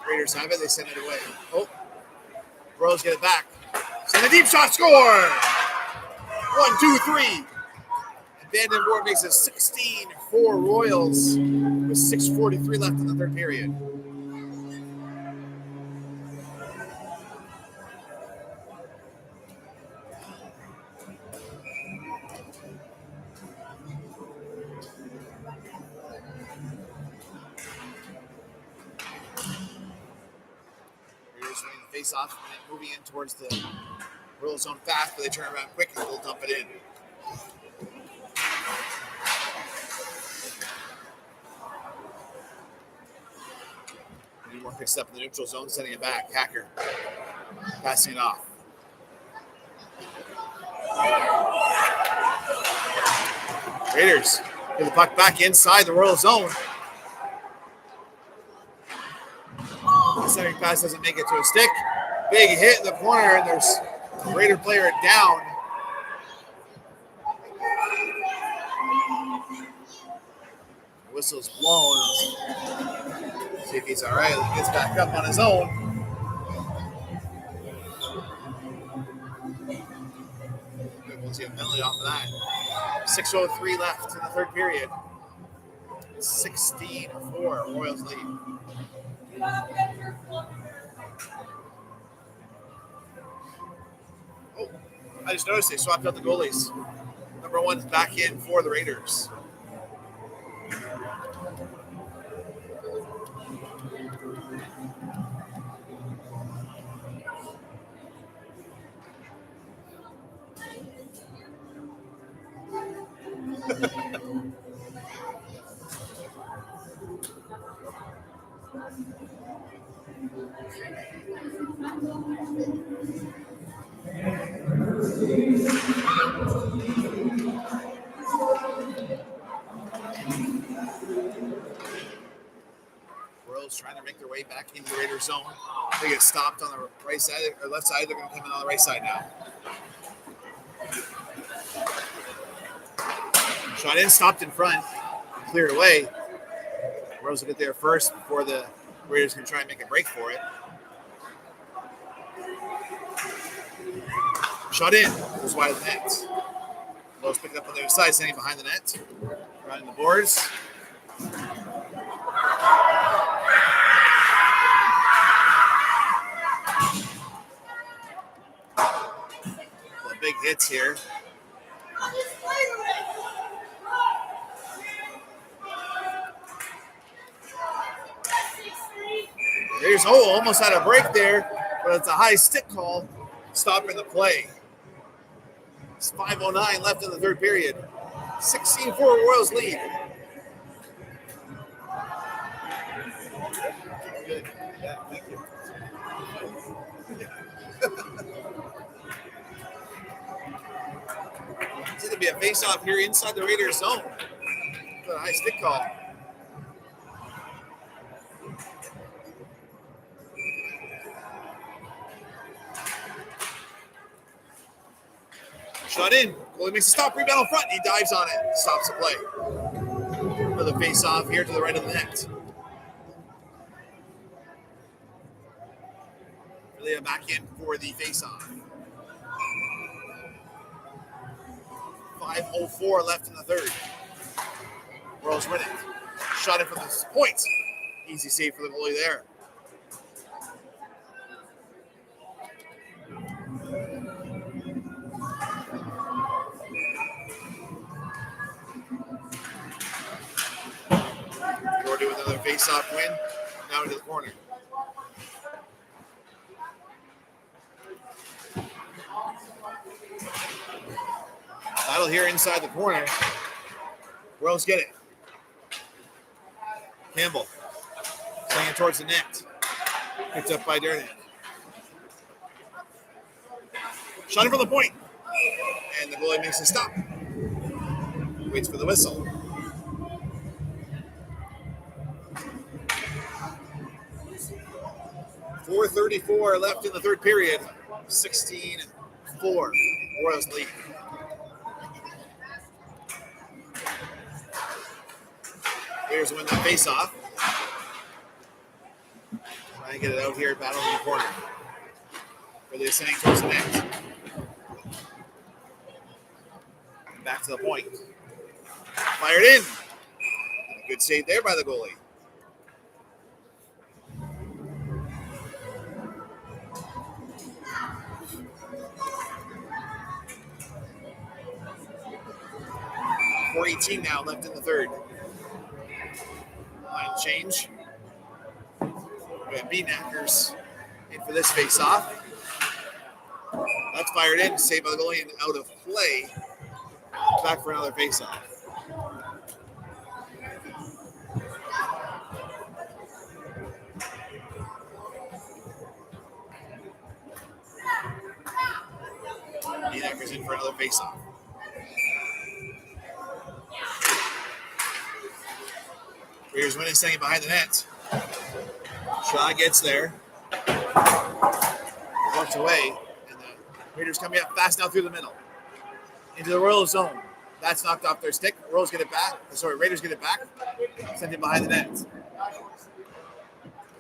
Raiders have it. They send it away. Oh. Royals get it back. Send a deep shot. Score. 1, 2, 3. Vandenborg makes it 16-4 Royals with 6:43 left in the third period. Raiders winning the face-off and moving in towards the Royals zone fast, but they turn around quick and will dump it in. Vandenborg picks it up in the neutral zone, sending it back. Hacker passing it off. Raiders get the puck back inside the Royal zone. The centering pass doesn't make it to a stick. Big hit in the corner, and there's a Raider player down. The whistle's blown. See if he's all right. He gets back up on his own. We'll see a penalty off of that. 6:03 left in the third period. 16-4 Royals lead. Oh, I just noticed they swapped out the goalies. Number 1's back in for the Raiders. Royals trying to make their way back into the Raider zone. They get stopped on the right side or left side. They're going to come in on the right side now. Shot in, stopped in front, cleared away. Royals will get there first before the Raiders can try and make a break for it. Shot in, goes wide of the net. Royals pick it up on the other side, standing behind the net, running the boards. Big hits here. There's almost had a break there, but it's a high stick call, stopping the play. It's 5:09 left in the third period. 16-4 Royals lead. Good. Yeah, thank you. It's going to be a face-off here inside the Raiders zone. A high stick call. Shot in. Goalie makes a stop. Rebound in front. He dives on it. Stops the play. For the face-off here to the right of the net. Really back in for the face-off. 5:04 left in the third. Royals win it. Shot in from the point. Easy save for the goalie there. Gordy with another face-off win. Now into the corner. Battle here inside the corner. Royals get it. Campbell sending it towards the net. Picked up by Durden. Shot in from the point. And the goalie makes a stop. Waits for the whistle. 4:34 left in the third period. 16-4. Royals lead. Raiders win the face-off. Trying to get it out here, battle in the corner. Really ascending towards the net. Back to the point. Fired in. Good save there by the goalie. .418 now left in the third. Line change. We have B-Knackers in for this face-off. That's fired in, saved by the goalie and out of play. Back for another face-off. B-Knackers in for another face-off. Raiders winning, sending it behind the net. Shaw gets there. Works away. And the Raiders coming up fast now through the middle. Into the Royals zone. That's knocked off their stick. Raiders get it back. Send it behind the net. The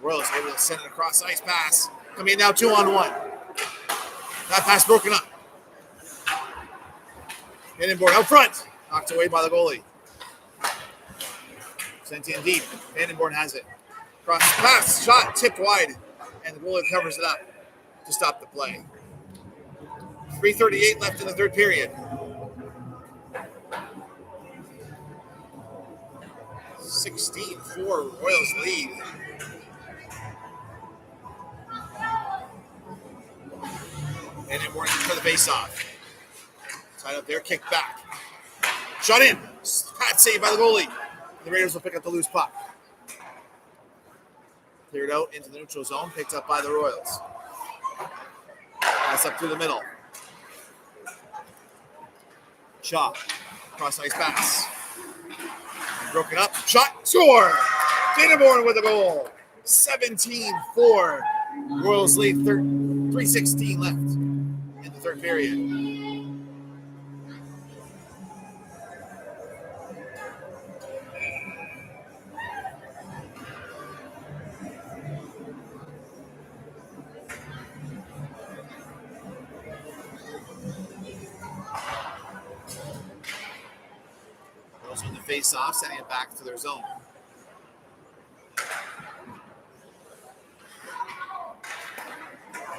Royals able to send it across ice pass. Coming in now 2-on-1. That pass broken up. Vandenborg out front. Knocked away by the goalie. Sent in deep. Vandenborg has it. Cross pass. Shot tipped wide. And the goalie covers it up to stop the play. 3:38 left in the third period. 16-4 Royals lead. And it working for the face-off. Tied up there, kick back. Shot in. Pat saved by the goalie. The Raiders will pick up the loose puck. Cleared out into the neutral zone, picked up by the Royals. Pass up through the middle. Shaw. Cross ice pass. Broken up. Shot. Score. Vandenborg with the goal. 17-4. Royals lead 3:16 left in the third period. Win the face-off, sending it back to their zone.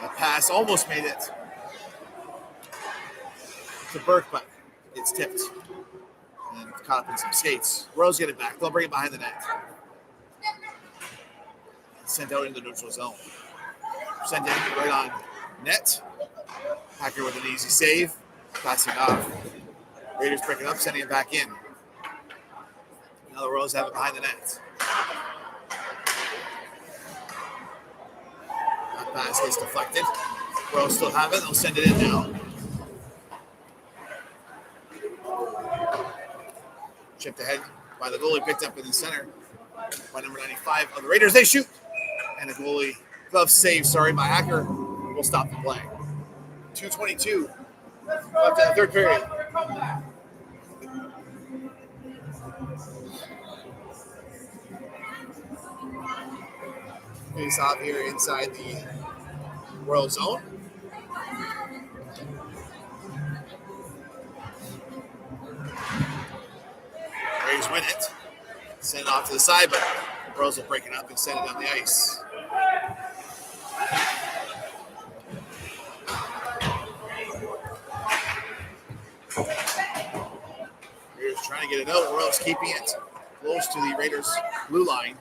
The pass almost made it to Burke, but it's tipped and caught up in some skates. Royals get it back. They'll bring it behind the net. Sent out into the neutral zone. Sent in right on net. Hacker with an easy save. Passing off. Raiders break it up, sending it back in. Now the Royals have it behind the net. That pass is deflected. Royals still have it. They'll send it in now. Chipped ahead by the goalie, picked up in the center by number 95 of the Raiders. They shoot. And the goalie glove save, by Hacker, will stop the play. 2:22 left in the third period. Face off here inside the Royal zone. Raiders win it. Send it off to the side, but the Royals will break it up and send it on the ice. Raiders trying to get it out. Royals keeping it close to the Raiders' blue line.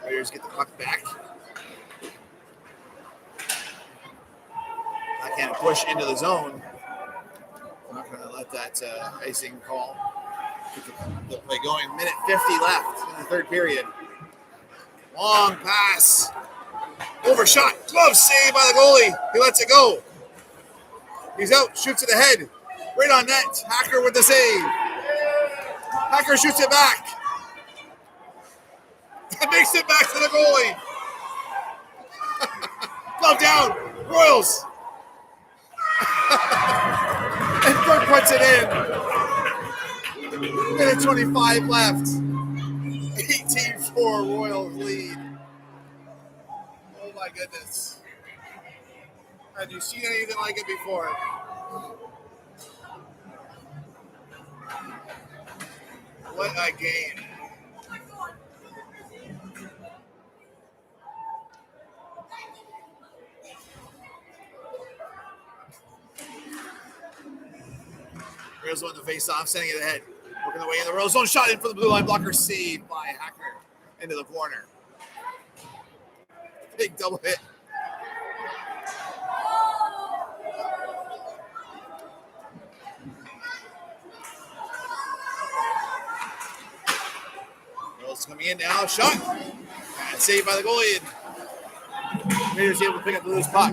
Raiders get the puck back. Backhand push into the zone. I'm not going to let that icing call keep the play going. Minute 50 left in the third period. Long pass. Overshot. Glove save by the goalie. He lets it go. He's out. Shoots it ahead. Right on net. Hacker with the save. Hacker shoots it back. Makes it back to the goalie. himself down. Royals. And Burke puts it in. Minute 25 left. 18-4 Royals lead. Oh my goodness. Have you seen anything like it before? What a game. Royals won the face-off, sending it ahead. Working the way in the Royals zone. Shot in for the blue line blocker. Saved by Hacker into the corner. Big double hit. Royals coming in now. Shot. And saved by the goalie. Raiders able to pick up the loose puck.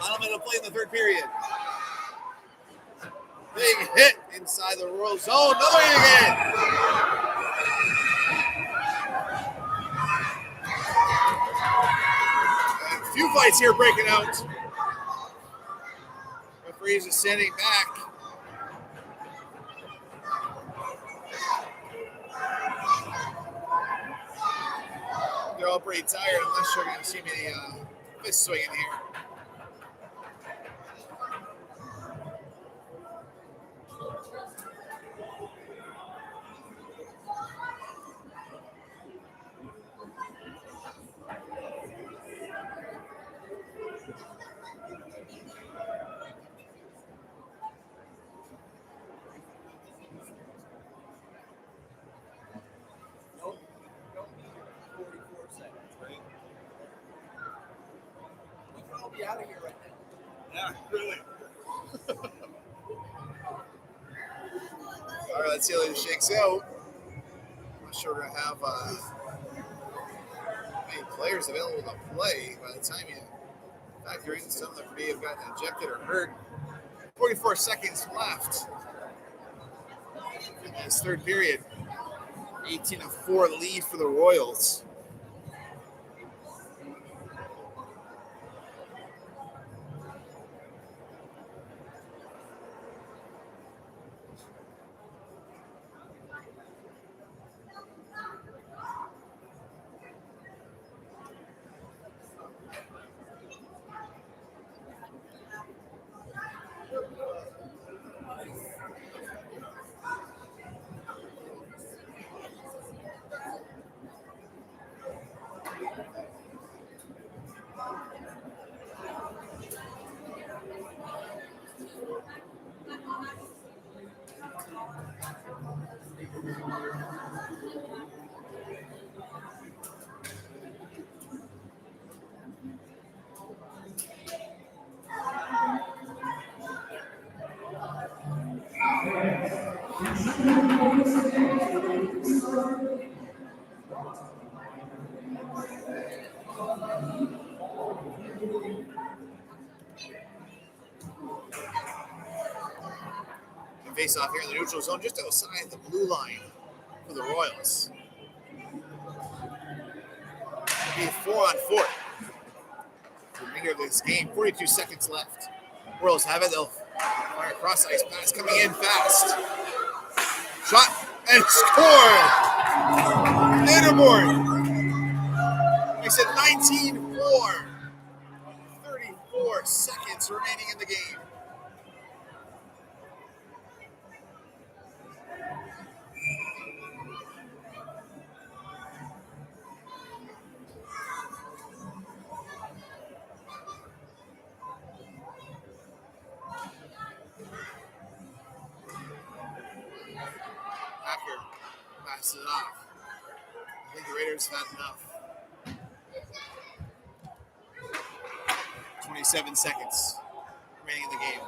Final minute of play in the third period. Big hit inside the Royal zone. Another hit again. And a few fights here breaking out. Referees are standing back. They're all pretty tired. I'm not sure you're going to see many fist swinging here. Out of here right now. Yeah, really. All right, let's see how it shakes out. I'm not sure we're going to have many players available to play by the time you factor in some that may have gotten ejected or hurt. 44 seconds left in this third period. 18-4 lead for the Royals. Face off here in the neutral zone, just outside the blue line for the Royals. It'll be 4-on-4. The remainder of this game, 42 seconds left. Royals have it. They'll fire a cross ice pass coming in fast. Shot and score. Vanderborg. I said 19-4. 34 seconds remaining in the game. Hacker passes it off. I think the Raiders have had enough. 27 seconds remaining in the game.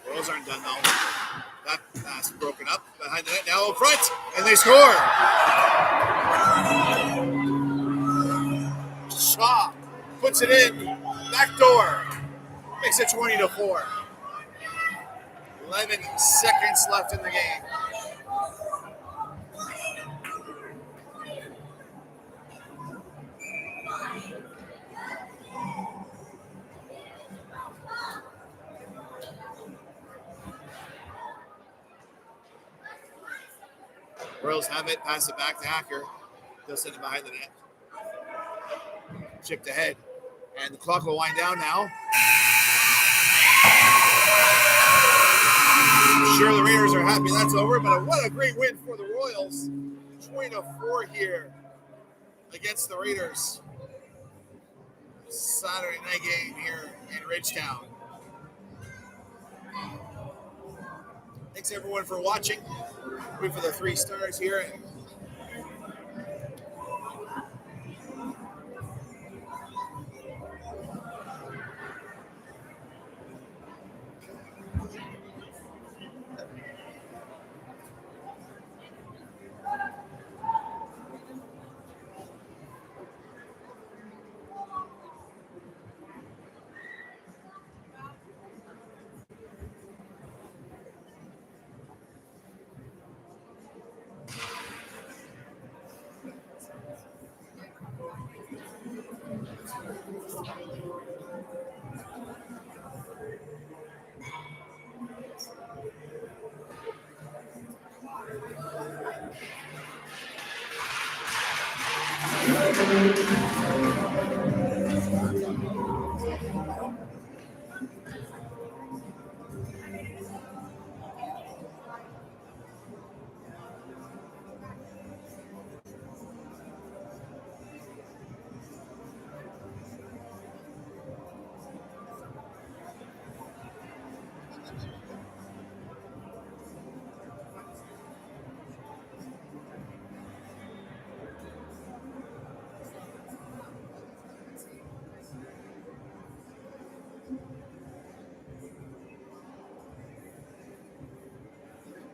Royals aren't done though. That pass broken up behind the net, now up front, and they score. Shaw puts it in, back door, makes it 20-4. 11 seconds left in the game. Royals have it, pass it back to Hacker. They'll send it behind the net. Chipped ahead. And the clock will wind down now. I'm sure the Raiders are happy that's over, but what a great win for the Royals. 20-4 here against the Raiders. Saturday night game here in Ridgetown. Thanks everyone for watching. Wait for the 3 stars here.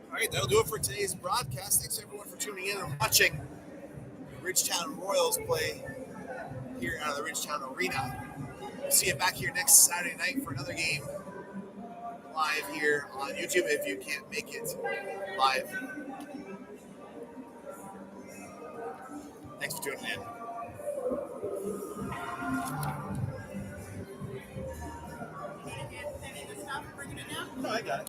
All right, that'll do it for today's broadcast. Thanks everyone for tuning in and watching the Ridgetown Royals play here out of the Ridgetown Arena. We'll see you back here next Saturday night for another game live here on YouTube if you can't make it live. Thanks for tuning in. No, I got it.